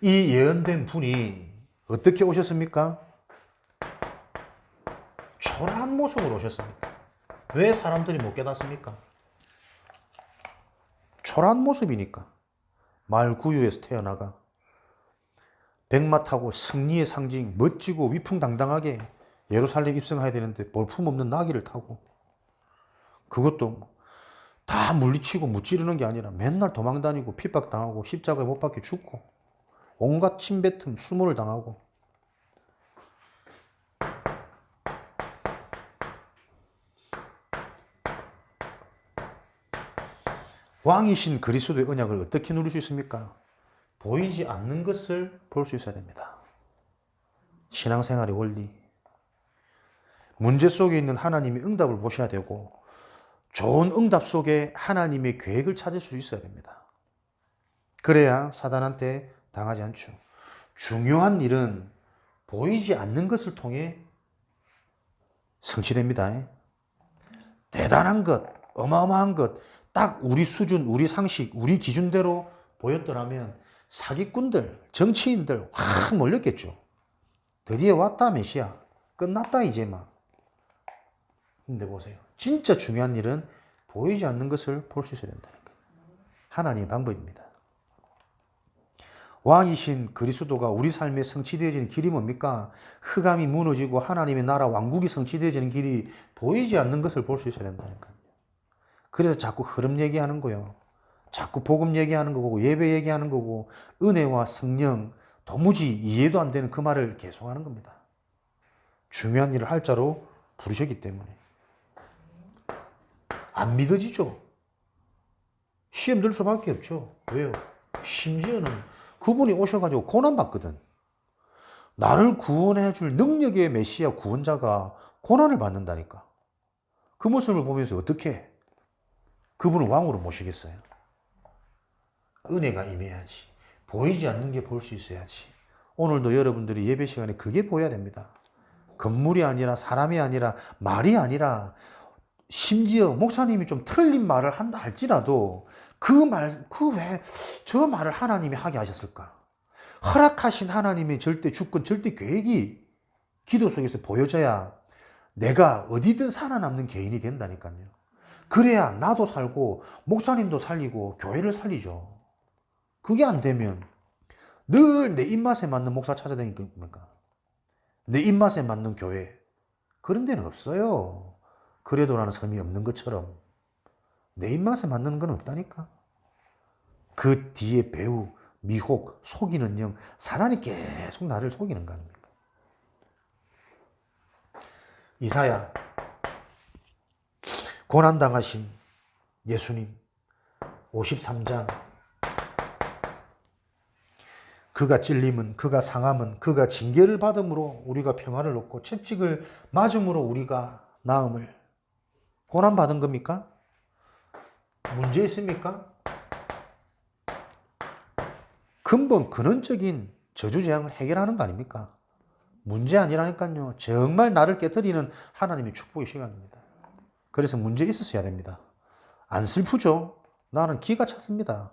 이 예언된 분이 어떻게 오셨습니까? 초라한 모습으로 오셨습니다. 왜 사람들이 못 깨닫습니까? 초라한 모습이니까. 말구유에서 태어나가 백마 타고 승리의 상징, 멋지고 위풍당당하게 예루살렘 입성해야 되는데 볼품없는 나귀를 타고, 그것도 다 물리치고 무찌르는 게 아니라 맨날 도망다니고 핍박당하고 십자가에 못 박혀 죽고 온갖 침뱉음 수모를 당하고, 왕이신 그리스도의 언약을 어떻게 누릴 수 있습니까? 보이지 않는 것을 볼 수 있어야 됩니다. 신앙생활의 원리. 문제 속에 있는 하나님의 응답을 보셔야 되고, 좋은 응답 속에 하나님의 계획을 찾을 수 있어야 됩니다. 그래야 사단한테 당하지 않죠. 중요한 일은 보이지 않는 것을 통해 성취됩니다. 대단한 것, 어마어마한 것, 딱 우리 수준, 우리 상식, 우리 기준대로 보였더라면 사기꾼들, 정치인들 확 몰렸겠죠. 드디어 왔다 메시아. 끝났다 이제 막. 근데 보세요. 진짜 중요한 일은 보이지 않는 것을 볼 수 있어야 된다는 거예요. 하나님의 방법입니다. 왕이신 그리스도가 우리 삶에 성취되어지는 길이 뭡니까? 흑암이 무너지고 하나님의 나라 왕국이 성취되어지는 길이 보이지 않는 것을 볼 수 있어야 된다는 거예요. 그래서 자꾸 흐름 얘기하는 거예요. 자꾸 복음 얘기하는 거고 예배 얘기하는 거고 은혜와 성령 도무지 이해도 안 되는 그 말을 계속하는 겁니다. 중요한 일을 할 자로 부르셨기 때문에. 안 믿어지죠. 시험 들 수밖에 없죠. 왜요? 심지어는 그분이 오셔가지고 고난받거든. 나를 구원해 줄 능력의 메시아 구원자가 고난을 받는다니까. 그 모습을 보면서 어떻게 그분을 왕으로 모시겠어요? 은혜가 임해야지. 보이지 않는 게 볼 수 있어야지. 오늘도 여러분들이 예배 시간에 그게 보여야 됩니다. 건물이 아니라 사람이 아니라 말이 아니라 심지어 목사님이 좀 틀린 말을 한다 할지라도 왜 저 말을 하나님이 하게 하셨을까? 허락하신 하나님의 절대 주권, 절대 계획이 기도 속에서 보여져야 내가 어디든 살아남는 개인이 된다니까요. 그래야 나도 살고 목사님도 살리고 교회를 살리죠. 그게 안 되면 늘 내 입맛에 맞는 목사 찾아다니는 겁니까? 내 입맛에 맞는 교회. 그런 데는 없어요. 그래도라는 섬이 없는 것처럼 내 입맛에 맞는 건 없다니까. 그 뒤에 배우, 미혹, 속이는 영, 사단이 계속 나를 속이는 거 아닙니까? 이사야, 고난당하신 예수님 53장, 그가 찔림은, 그가 상함은, 그가 징계를 받음으로 우리가 평화를 얻고 채찍을 맞음으로 우리가 나음을. 고난받은 겁니까? 문제 있습니까? 근본 근원적인 저주재앙을 해결하는 거 아닙니까? 문제 아니라니까요. 정말 나를 깨뜨리는 하나님의 축복의 시간입니다. 그래서 문제 있었어야 됩니다. 안 슬프죠? 나는 기가 찼습니다.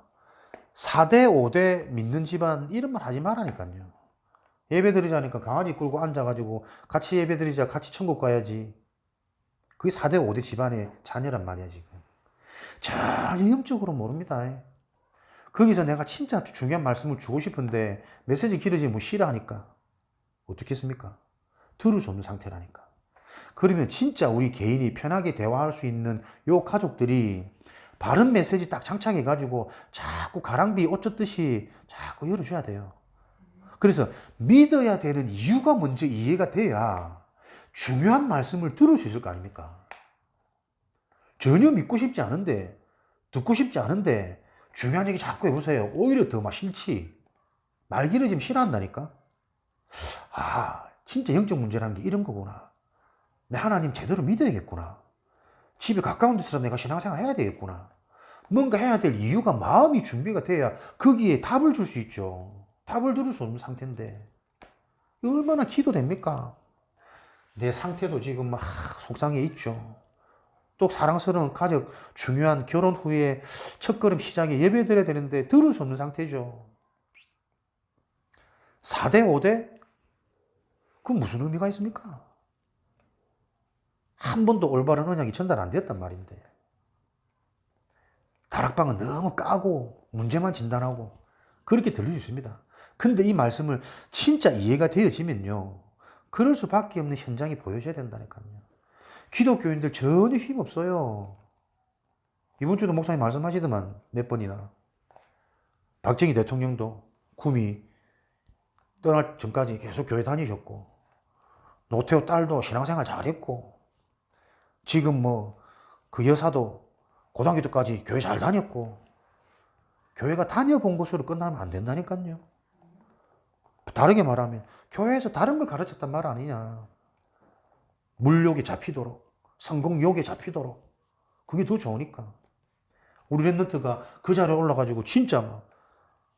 4대 5대 믿는 집안 이런 말 하지 말라니까요. 예배 드리자니까 강아지 끌고 앉아가지고 같이 예배 드리자, 같이 천국 가야지. 그게 4대 5대 집안의 자녀란 말이야 지금. 전혀 영적으로 모릅니다. 거기서 내가 진짜 중요한 말씀을 주고 싶은데 메시지 길어지면 뭐 싫어하니까 어떻겠습니까? 들을 수 없는 상태라니까. 그러면 진짜 우리 개인이 편하게 대화할 수 있는 요 가족들이 바른 메시지 딱 장착해가지고 자꾸 가랑비 옷 젖듯이 자꾸 열어줘야 돼요. 그래서 믿어야 되는 이유가 먼저 이해가 돼야 중요한 말씀을 들을 수 있을 거 아닙니까? 전혀 믿고 싶지 않은데, 듣고 싶지 않은데 중요한 얘기 자꾸 해보세요. 오히려 더 막 싫지. 말 길어지면 싫어한다니까. 아, 진짜 영적 문제라는 게 이런 거구나. 내 하나님 제대로 믿어야겠구나. 집에 가까운 데서 내가 신앙생활 해야 되겠구나. 뭔가 해야 될 이유가 마음이 준비가 돼야 거기에 답을 줄 수 있죠. 답을 들을 수 없는 상태인데 얼마나 기도됩니까? 내 상태도 지금 막 속상해 있죠. 또 사랑스러운 가족, 중요한 결혼 후에 첫걸음 시작에 예배 드려야 되는데 들을 수 없는 상태죠. 4대, 5대? 그 무슨 의미가 있습니까? 한 번도 올바른 언약이 전달 안 되었단 말인데. 다락방은 너무 까고 문제만 진단하고 그렇게 들릴 수 있습니다. 근데 이 말씀을 진짜 이해가 되어지면요. 그럴 수밖에 없는 현장이 보여져야 된다니까요. 기독교인들 전혀 힘없어요. 이번 주도 목사님 말씀하시더만 몇 번이나. 박정희 대통령도 구미 떠날 전까지 계속 교회 다니셨고 노태우 딸도 신앙생활 잘했고 지금 뭐 그 여사도 고등학교 때까지 교회 잘 다녔고 교회가 다녀본 것으로 끝나면 안 된다니까요. 다르게 말하면 교회에서 다른 걸 가르쳤단 말 아니냐. 물욕에 잡히도록 성공욕에 잡히도록 그게 더 좋으니까. 우리 랩런트가 그 자리에 올라가지고 진짜 막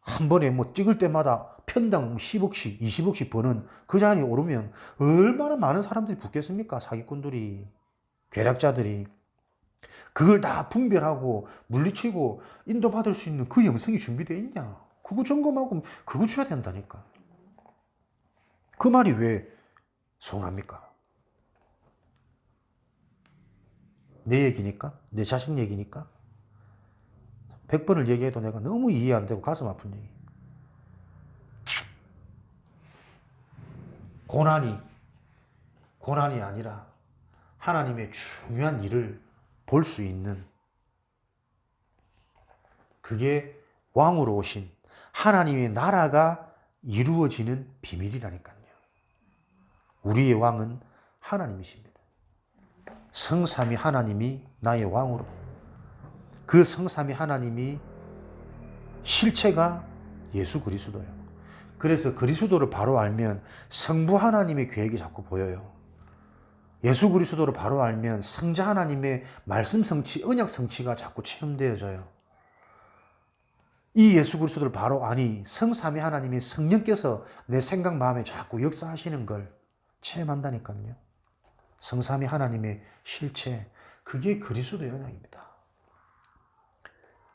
한 번에 뭐 찍을 때마다 편당 10억씩 20억씩 버는 그 자리에 오르면 얼마나 많은 사람들이 붙겠습니까? 사기꾼들이 괴략자들이 그걸 다 분별하고 물리치고 인도받을 수 있는 그 영성이 준비되어 있냐? 그거 점검하고 그거 줘야 된다니까. 그 말이 왜 서운합니까? 내 얘기니까? 내 자식 얘기니까? 100번을 얘기해도 내가 너무 이해 안 되고 가슴 아픈 얘기. 고난이 아니라 하나님의 중요한 일을 볼 수 있는 그게 왕으로 오신 하나님의 나라가 이루어지는 비밀이라니까요. 우리의 왕은 하나님이십니다. 성삼위 하나님이 나의 왕으로 그 성삼위 하나님이 실체가 예수 그리스도예요. 그래서 그리스도를 바로 알면 성부 하나님의 계획이 자꾸 보여요. 예수 그리스도를 바로 알면 성자 하나님의 말씀 성취, 언약 성취가 자꾸 체험되어져요. 이 예수 그리스도를 바로 아니 성삼위 하나님의 성령께서 내 생각 마음에 자꾸 역사하시는 걸 체험한다니까요. 성삼위 하나님의 실체, 그게 그리스도의 언약입니다.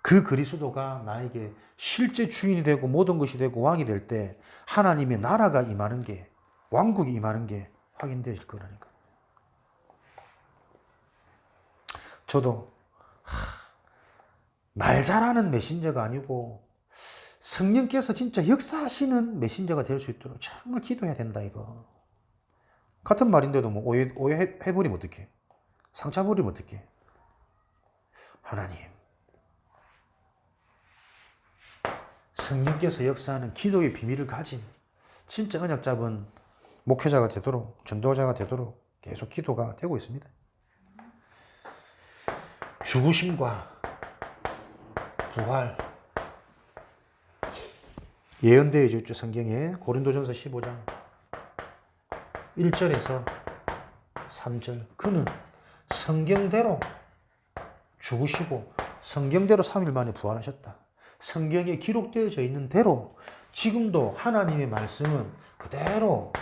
그 그리스도가 나에게 실제 주인이 되고 모든 것이 되고 왕이 될 때 하나님의 나라가 임하는 게, 왕국이 임하는 게 확인되실 거라니까. 저도 말 잘하는 메신저가 아니고 성령께서 진짜 역사하시는 메신저가 될 수 있도록 정말 기도해야 된다 이거. 같은 말인데도 뭐 오해해버리면 어떡해. 상처버리면 어떡해. 하나님, 성령께서 역사하는 기도의 비밀을 가진 진짜 언약 잡은 목회자가 되도록, 전도자가 되도록 계속 기도가 되고 있습니다. 죽으심과 부활 예언되어 있죠. 성경에 고린도전서 15장 1절에서 3절. 그는 성경대로 죽으시고 성경대로 3일 만에 부활하셨다. 성경에 기록되어져 있는 대로 지금도 하나님의 말씀은 그대로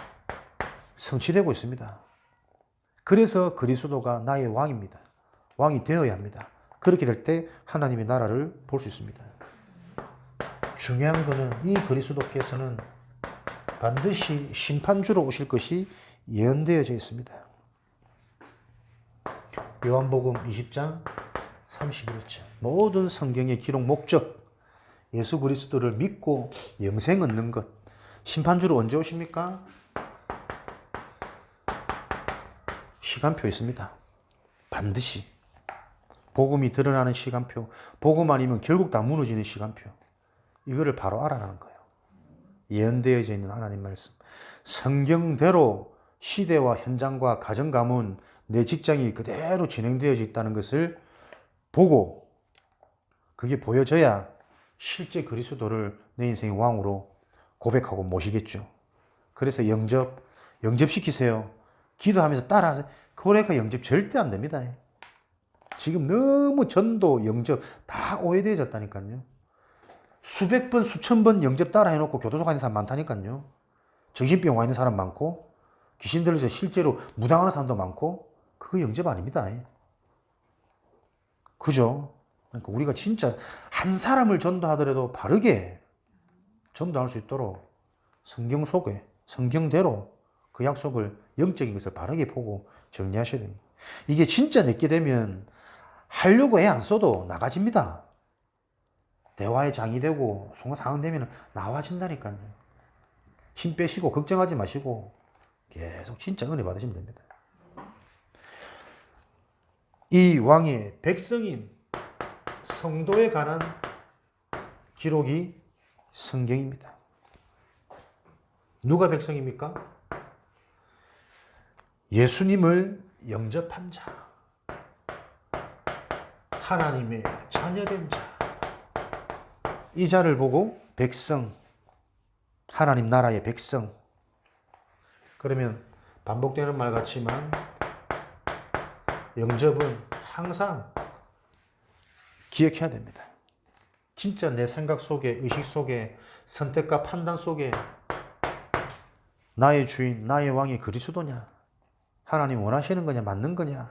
성취되고 있습니다. 그래서 그리스도가 나의 왕입니다. 왕이 되어야 합니다. 그렇게 될 때 하나님의 나라를 볼 수 있습니다. 중요한 것은 이 그리스도께서는 반드시 심판주로 오실 것이 예언되어져 있습니다. 요한복음 20장 31절. 모든 성경의 기록 목적, 예수 그리스도를 믿고 영생 얻는 것. 심판주로 언제 오십니까? 시간표 있습니다. 반드시. 복음이 드러나는 시간표. 복음 아니면 결국 다 무너지는 시간표. 이거를 바로 알아라는 거예요. 예언되어져 있는 하나님 말씀. 성경대로 시대와 현장과 가정 가문, 내 직장이 그대로 진행되어져 있다는 것을 보고 그게 보여져야 실제 그리스도를 내 인생의 왕으로 고백하고 모시겠죠. 그래서 영접시키세요. 기도하면서 따라하세요. 그러니까 영접 절대 안 됩니다. 지금 너무 전도, 영접 다 오해되어졌다니까요. 수백 번, 수천 번 영접 따라 해놓고 교도소 가는 사람 많다니까요. 정신병 와 있는 사람 많고 귀신 들려서 실제로 무당하는 사람도 많고 그거 영접 아닙니다. 그죠? 그러니까 우리가 진짜 한 사람을 전도하더라도 바르게 전도할 수 있도록 성경 속에, 성경대로 그 약속을, 영적인 것을 바르게 보고 정리하셔야 됩니다. 이게 진짜 내게 되면 하려고 애 안 써도 나가집니다. 대화의 장이 되고 상황 되면 나와진다니까요. 힘 빼시고 걱정하지 마시고 계속 진짜 은혜 받으시면 됩니다. 이 왕의 백성인 성도에 관한 기록이 성경입니다. 누가 백성입니까? 예수님을 영접한 자, 하나님의 자녀된 자, 이 자를 보고 백성, 하나님 나라의 백성. 그러면 반복되는 말 같지만 영접은 항상 기억해야 됩니다. 진짜 내 생각 속에, 의식 속에, 선택과 판단 속에 나의 주인, 나의 왕이 그리스도냐? 하나님 원하시는 거냐? 맞는 거냐?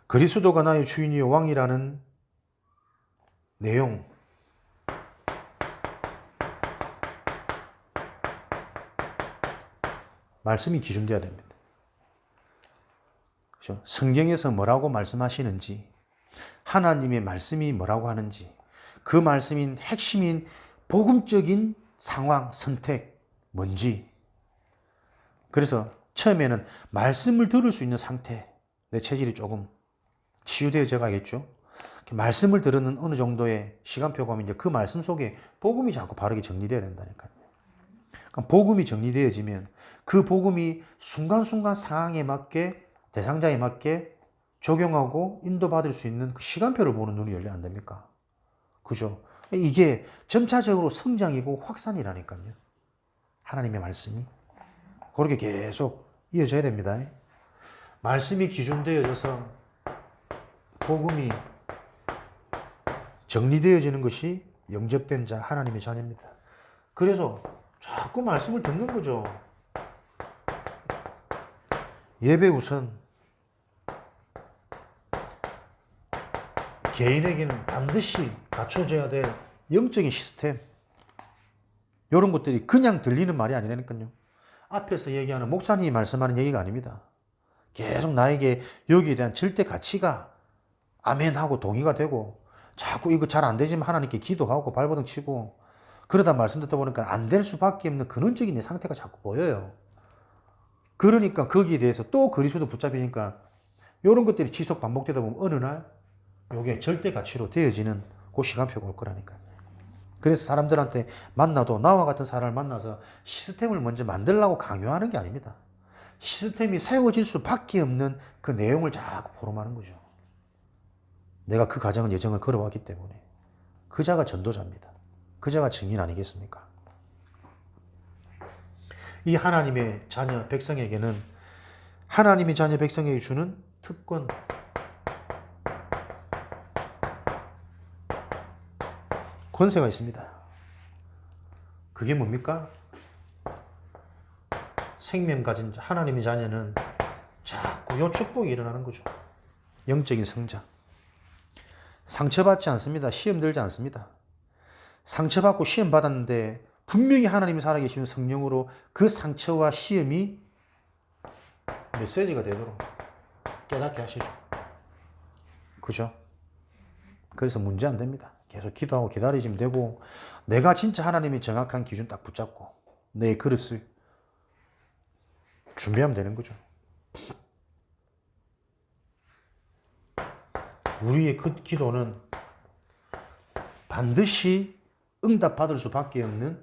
그리스도가 나의 주인이요 왕이라는 내용, 말씀이 기준되어야 됩니다. 그렇죠? 성경에서 뭐라고 말씀하시는지, 하나님의 말씀이 뭐라고 하는지, 그 말씀인 핵심인 복음적인 상황, 선택, 뭔지. 그래서 처음에는 말씀을 들을 수 있는 상태, 내 체질이 조금 치유되어져 가겠죠. 말씀을 들으는 어느 정도의 시간표가 오면 이제 그 말씀 속에 복음이 자꾸 바르게 정리되어야 된다니까요. 그러니까 복음이 정리되어지면 그 복음이 순간순간 상황에 맞게, 대상자에 맞게 적용하고 인도받을 수 있는 그 시간표를 보는 눈이 열려 안 됩니까? 그죠? 이게 점차적으로 성장이고 확산이라니까요. 하나님의 말씀이. 그렇게 계속 이어져야 됩니다. 말씀이 기준되어져서 복음이 정리되어지는 것이 영접된 자, 하나님의 자녀입니다. 그래서 자꾸 말씀을 듣는 거죠. 예배 우선. 개인에게는 반드시 갖춰져야 될 영적인 시스템. 이런 것들이 그냥 들리는 말이 아니라니까요. 앞에서 얘기하는 목사님이 말씀하는 얘기가 아닙니다. 계속 나에게 여기에 대한 절대 가치가 아멘하고 동의가 되고 자꾸 이거 잘 안 되지만 하나님께 기도하고 발버둥 치고 그러다 말씀 듣다 보니까 안 될 수밖에 없는 근원적인 내 상태가 자꾸 보여요. 그러니까 거기에 대해서 또 그리스도 붙잡히니까 이런 것들이 지속 반복되다 보면 어느 날 이게 절대 가치로 되어지는 그 시간표가 올 거라니까요. 그래서 사람들한테 만나도 나와 같은 사람을 만나서 시스템을 먼저 만들려고 강요하는 게 아닙니다. 시스템이 세워질 수밖에 없는 그 내용을 자꾸 포럼하는 거죠. 내가 그 가정을 예정을 걸어왔기 때문에 그 자가 전도자입니다. 그 자가 증인 아니겠습니까? 이 하나님의 자녀 백성에게는 하나님의 자녀 백성에게 주는 특권, 권세가 있습니다. 그게 뭡니까? 생명 가진 하나님의 자녀는 자꾸 요 축복이 일어나는 거죠. 영적인 성장. 상처받지 않습니다. 시험 들지 않습니다. 상처받고 시험 받았는데 분명히 하나님이 살아계시는 성령으로 그 상처와 시험이 메시지가 되도록 깨닫게 하시죠. 그죠? 그래서 문제 안 됩니다. 계속 기도하고 기다리시면 되고 내가 진짜 하나님의 정확한 기준 딱 붙잡고 내 그릇을 준비하면 되는 거죠. 우리의 그 기도는 반드시 응답받을 수밖에 없는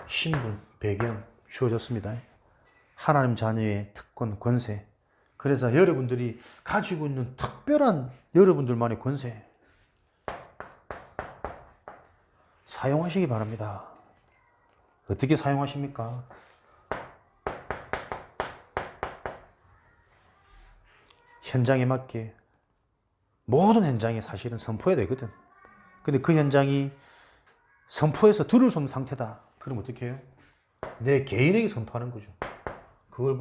신분, 배경 주어졌습니다. 하나님 자녀의 특권, 권세. 그래서 여러분들이 가지고 있는 특별한 여러분들만의 권세 사용하시기 바랍니다. 어떻게 사용하십니까? 현장에 맞게 모든 현장에 사실은 선포해야 되거든. 근데 그 현장이 선포해서 들을 수 없는 상태다. 그럼 어떻게 해요? 내 개인에게 선포하는 거죠. 그걸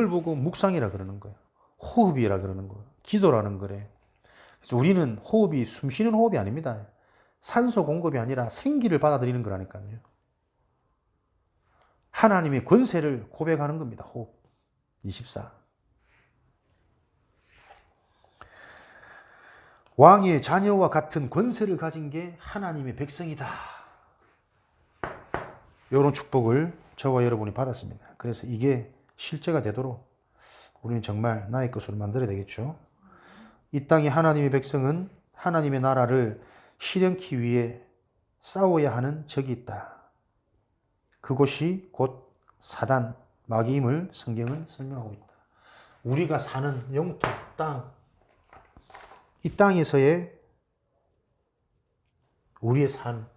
보고 묵상이라 그러는 거예요. 호흡이라 그러는 거예요. 기도라는 거래. 그래서 우리는 호흡이 숨 쉬는 호흡이 아닙니다. 산소 공급이 아니라 생기를 받아들이는 거라니까요. 하나님의 권세를 고백하는 겁니다. 호흡 24. 왕의 자녀와 같은 권세를 가진 게 하나님의 백성이다. 이런 축복을 저와 여러분이 받았습니다. 그래서 이게 실제가 되도록 우리는 정말 나의 것으로 만들어야 되겠죠. 이 땅의 하나님의 백성은 하나님의 나라를 실현하기 위해 싸워야 하는 적이 있다. 그곳이 곧 사단, 마귀임을 성경은 설명하고 있다. 우리가 사는 영토, 땅, 이 땅에서의 우리의 삶,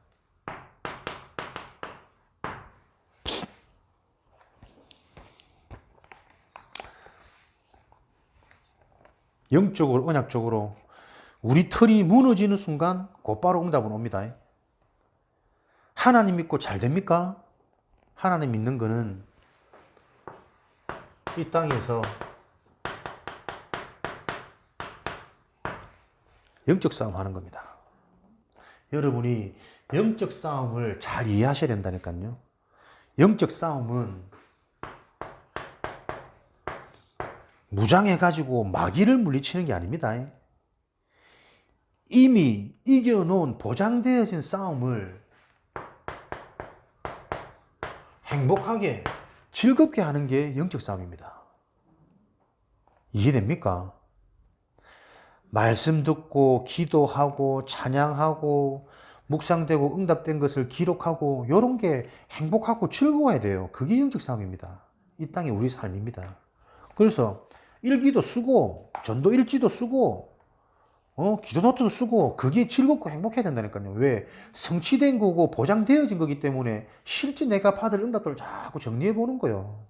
영적으로, 언약적으로 우리 틀이 무너지는 순간 곧바로 응답은 옵니다. 하나님 믿고 잘 됩니까? 하나님 믿는 거는 이 땅에서 영적 싸움 하는 겁니다. 여러분이 영적 싸움을 잘 이해하셔야 된다니까요. 영적 싸움은 무장해가지고 마귀를 물리치는 게 아닙니다. 이미 이겨놓은 보장되어진 싸움을 행복하게 즐겁게 하는 게 영적 싸움입니다. 이해됩니까? 말씀 듣고 기도하고 찬양하고 묵상되고 응답된 것을 기록하고 이런 게 행복하고 즐거워야 돼요. 그게 영적 싸움입니다. 이 땅의 우리 삶입니다. 그래서 일기도 쓰고 전도 일지도 쓰고 기도 노트도 쓰고 그게 즐겁고 행복해야 된다니까요. 왜? 성취된 거고 보장되어진 거기 때문에 실제 내가 받을 응답들을 자꾸 정리해 보는 거예요.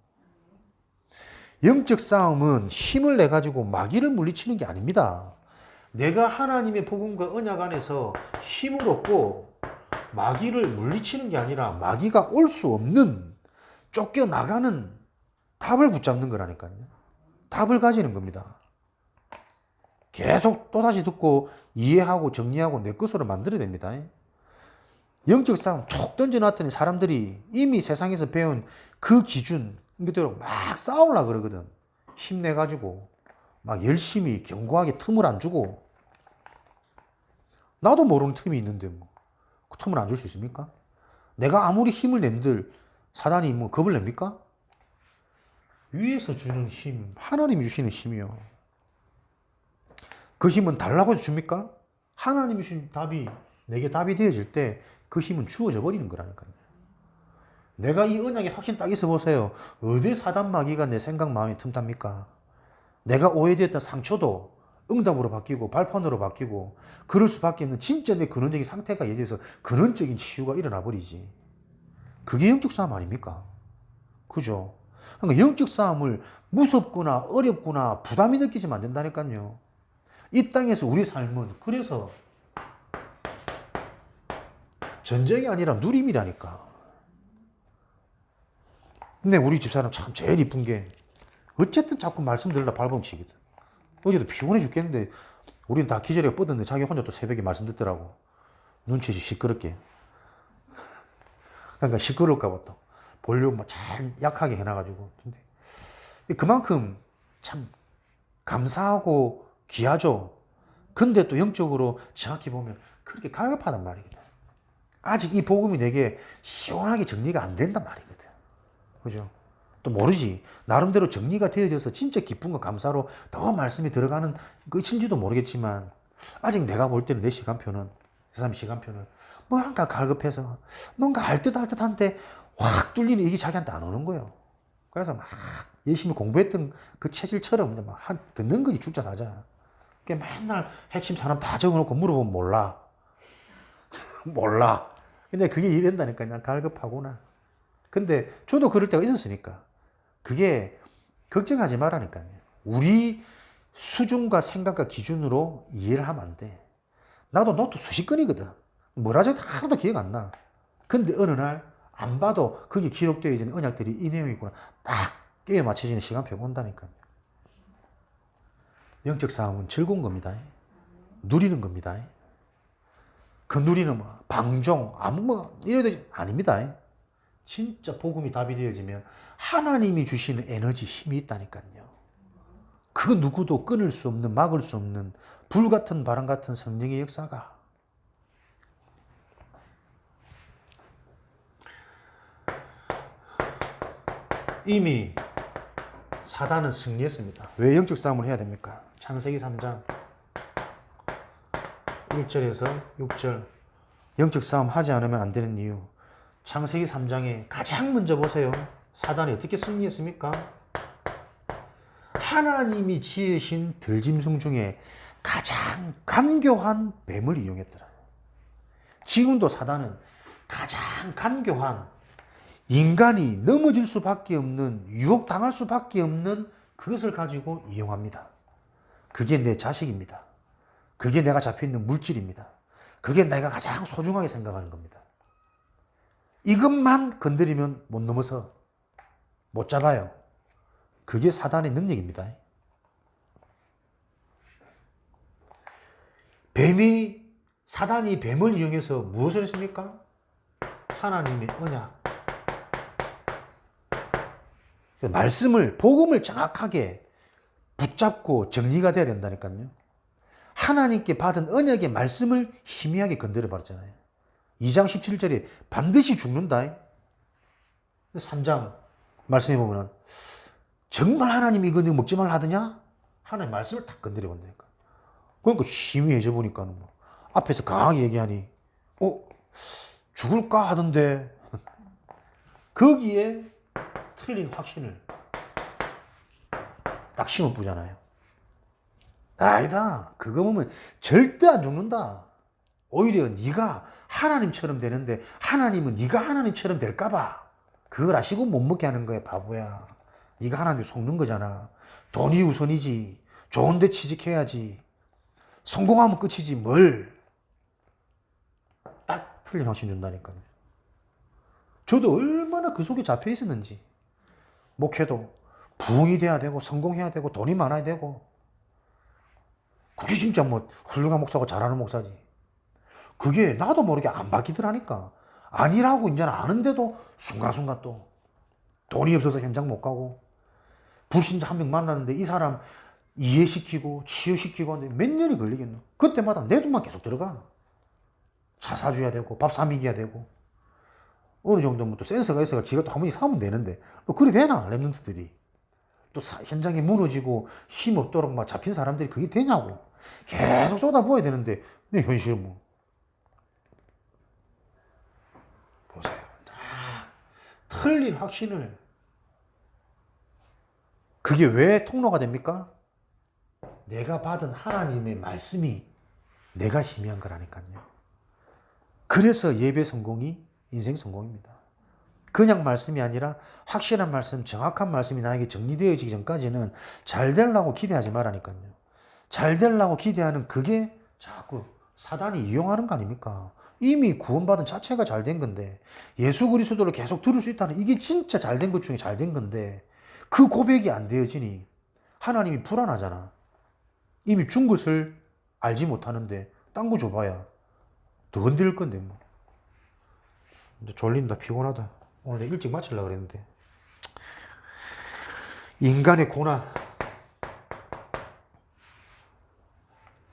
영적 싸움은 힘을 내 가지고 마귀를 물리치는 게 아닙니다. 내가 하나님의 복음과 언약 안에서 힘을 얻고 마귀를 물리치는 게 아니라 마귀가 올 수 없는 쫓겨나가는 답을 붙잡는 거라니까요. 답을 가지는 겁니다. 계속 또다시 듣고 이해하고 정리하고 내 것으로 만들어야 됩니다. 영적 싸움 툭 던져놨더니 사람들이 이미 세상에서 배운 그 기준 그대로 막 싸우려고 그러거든. 힘내가지고 막 열심히 견고하게 틈을 안 주고 나도 모르는 틈이 있는데 뭐 그 틈을 안 줄 수 있습니까? 내가 아무리 힘을 낸들 사단이 뭐 겁을 냅니까? 위에서 주는 힘, 하나님이 주시는 힘이요. 그 힘은 달라고 해서 줍니까? 하나님이 주신 답이 내게 답이 되어질 때 그 힘은 주어져 버리는 거라니까요. 내가 이 언약에 확신 딱 있어 보세요. 어디 사단 마귀가 내 생각 마음에 틈탑니까? 내가 오해되었던 상처도 응답으로 바뀌고 발판으로 바뀌고 그럴 수밖에 없는 진짜 내 근원적인 상태가 예대해서 근원적인 치유가 일어나 버리지. 그게 영적 싸움 아닙니까? 그죠? 그러니까 영적 싸움을 무섭거나 어렵거나 부담이 느끼지면 안 된다니까요. 이 땅에서 우리 삶은 그래서 전쟁이 아니라 누림이라니까. 근데 우리 집사람 참 제일 이쁜 게 어쨌든 자꾸 말씀 들으려 발버둥치거든. 어제도 피곤해 죽겠는데 우리는 다 기절해 뻗었는데 자기 혼자 또 새벽에 말씀 듣더라고. 눈치지 시끄럽게. 그러니까 시끄러울까 봐 또 볼륨 잘 약하게 해놔가지고. 근데 그만큼 참 감사하고 귀하죠. 근데 또 영적으로 정확히 보면 그렇게 갈급하단 말이거든. 아직 이 복음이 내게 시원하게 정리가 안 된단 말이거든. 그죠? 또 모르지. 나름대로 정리가 되어져서 진짜 기쁨과 감사로 더 말씀이 들어가는 것인지도 모르겠지만 아직 내가 볼 때는 내 시간표는 그 사람 시간표는 뭔가 갈급해서 뭔가 알듯한데 확 뚫리는 이게 자기한테 안 오는 거예요. 그래서 막 열심히 공부했던 그 체질처럼 막 듣는 거지 죽자 사자. 맨날 핵심 사람 다 적어놓고 물어보면 몰라. 몰라. 근데 그게 이해된다니까. 그냥 갈급하구나. 근데 저도 그럴 때가 있었으니까. 그게 걱정하지 말라니까요. 우리 수준과 생각과 기준으로 이해를 하면 안 돼. 나도 노트 수십 건이거든. 뭐라 저도 하나도 기억 안 나. 근데 어느 날 안 봐도 거기 기록되어 있는 언약들이 이 내용이구나. 딱 깨어 맞춰지는 시간표가 온다니까요. 영적 싸움은 즐거운 겁니다. 누리는 겁니다. 건드리는 뭐 방종 아무 뭐 이래도 아닙니다. 진짜 복음이 답이 되어지면 하나님이 주시는 에너지 힘이 있다니까요. 그 누구도 끊을 수 없는 막을 수 없는 불같은 바람 같은 성령의 역사가 이미 사단은 승리했습니다. 왜 영적 싸움을 해야 됩니까? 창세기 3장 1절에서 6절 영적 싸움 하지 않으면 안 되는 이유. 창세기 3장에 가장 먼저 보세요. 사단이 어떻게 승리했습니까? 하나님이 지으신 들짐승 중에 가장 간교한 뱀을 이용했더라. 지금도 사단은 가장 간교한 인간이 넘어질 수밖에 없는 유혹당할 수밖에 없는 그것을 가지고 이용합니다. 그게 내 자식입니다. 그게 내가 잡혀있는 물질입니다. 그게 내가 가장 소중하게 생각하는 겁니다. 이것만 건드리면 못 넘어서 못 잡아요. 그게 사단의 능력입니다. 사단이 뱀을 이용해서 무엇을 했습니까? 하나님의 언약. 말씀을, 복음을 정확하게 붙잡고 정리가 돼야 된다니까요. 하나님께 받은 언약의 말씀을 희미하게 건드려 버렸잖아요. 2장 17절에 반드시 죽는다. 3장 말씀해 보면 정말 하나님이 이거 너 먹지 말라 하더냐? 하나님 말씀을 딱 건드려 본다니까. 그러니까 희미해져 보니까 뭐 앞에서 강하게 얘기하니 죽을까 하던데 거기에 틀린 확신을 딱 심어보잖아요. 아니다. 그거 보면 절대 안 죽는다. 오히려 네가 하나님처럼 되는데 하나님은 네가 하나님처럼 될까 봐 그걸 아시고 못 먹게 하는 거야, 바보야. 네가 하나님 속는 거잖아. 돈이 우선이지. 좋은 데 취직해야지. 성공하면 끝이지 뭘. 딱 틀린 확신 준다니까요. 저도 얼마나 그 속에 잡혀 있었는지. 목회도 부흥이 돼야 되고 성공해야 되고 돈이 많아야 되고 그게 진짜 뭐 훌륭한 목사고 잘하는 목사지. 그게 나도 모르게 안 바뀌더라니까. 아니라고 이제는 아는데도 순간순간 또 돈이 없어서 현장 못 가고 불신자 한 명 만났는데 이 사람 이해시키고 치유시키고 하는데 몇 년이 걸리겠노. 그때마다 내 돈만 계속 들어가. 차 사줘야 되고 밥 사 먹여야 되고 어느 정도면 또 센서가 있어서 지가 또 한 번씩 사면 되는데 또 그리 되나 랩런트들이 또 현장에 무너지고 힘 없도록 막 잡힌 사람들이 그게 되냐고. 계속 쏟아부어야 되는데 내 현실은 뭐 보세요. 틀린 확신을. 그게 왜 통로가 됩니까? 내가 받은 하나님의 말씀이 내가 희미한 거라니까요. 그래서 예배 성공이 인생 성공입니다. 그냥 말씀이 아니라 확실한 말씀, 정확한 말씀이 나에게 정리되어지기 전까지는 잘 되려고 기대하지 말라니까요. 잘 되려고 기대하는 그게 자꾸 사단이 이용하는 거 아닙니까? 이미 구원받은 자체가 잘 된 건데 예수 그리스도를 계속 들을 수 있다는 이게 진짜 잘 된 것 중에 잘 된 건데 그 고백이 안 되어지니 하나님이 불안하잖아. 이미 준 것을 알지 못하는데 딴 거 줘봐야 더 흔들 건데 뭐. 이제 졸린다, 피곤하다. 오늘 일찍 마치려고 그랬는데. 인간의 고난,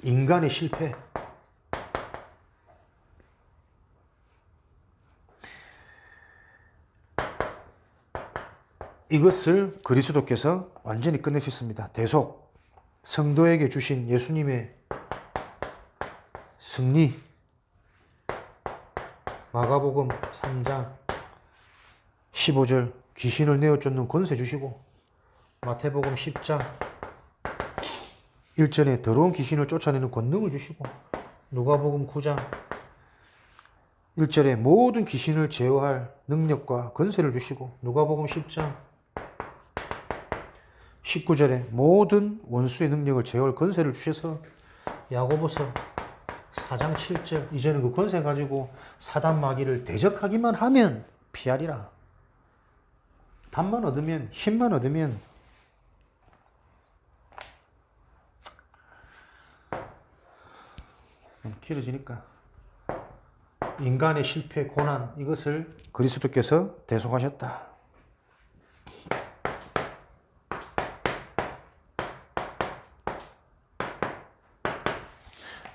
인간의 실패. 이것을 그리스도께서 완전히 끝내셨습니다. 대속, 성도에게 주신 예수님의 승리. 마가복음 3장 15절 귀신을 내어쫓는 권세 주시고, 마태복음 10장 1절에 더러운 귀신을 쫓아내는 권능을 주시고, 누가복음 9장 1절에 모든 귀신을 제어할 능력과 권세를 주시고, 누가복음 10장 19절에 모든 원수의 능력을 제어할 권세를 주셔서, 야고보서 4장 7절 이제는 그 권세 가지고 사단 마귀를 대적하기만 하면 피하리라. 답만 얻으면, 힘만 얻으면 너무 길어지니까 인간의 실패, 고난 이것을 그리스도께서 대속하셨다.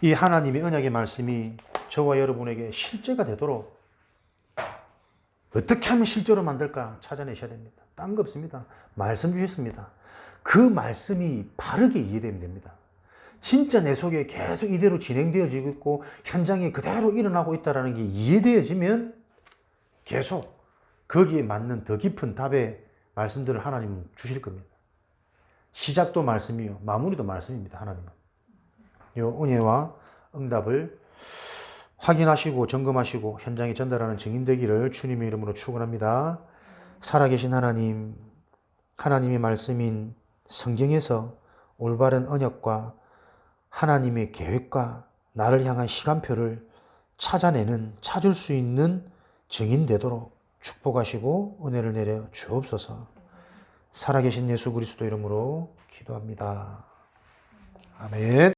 이 하나님의 언약의 말씀이 저와 여러분에게 실제가 되도록 어떻게 하면 실제로 만들까 찾아내셔야 됩니다. 딴 거 없습니다. 말씀 주셨습니다. 그 말씀이 바르게 이해되면 됩니다. 진짜 내 속에 계속 이대로 진행되어지고 있고 현장에 그대로 일어나고 있다는 게 이해되어지면 계속 거기에 맞는 더 깊은 답의 말씀들을 하나님은 주실 겁니다. 시작도 말씀이요, 마무리도 말씀입니다. 하나님은. 이 은혜와 응답을 확인하시고 점검하시고 현장에 전달하는 증인 되기를 주님의 이름으로 축원합니다. 살아계신 하나님, 하나님의 말씀인 성경에서 올바른 언약과 하나님의 계획과 나를 향한 시간표를 찾을 수 있는 증인 되도록 축복하시고 은혜를 내려 주옵소서. 살아계신 예수 그리스도 이름으로 기도합니다. 아멘.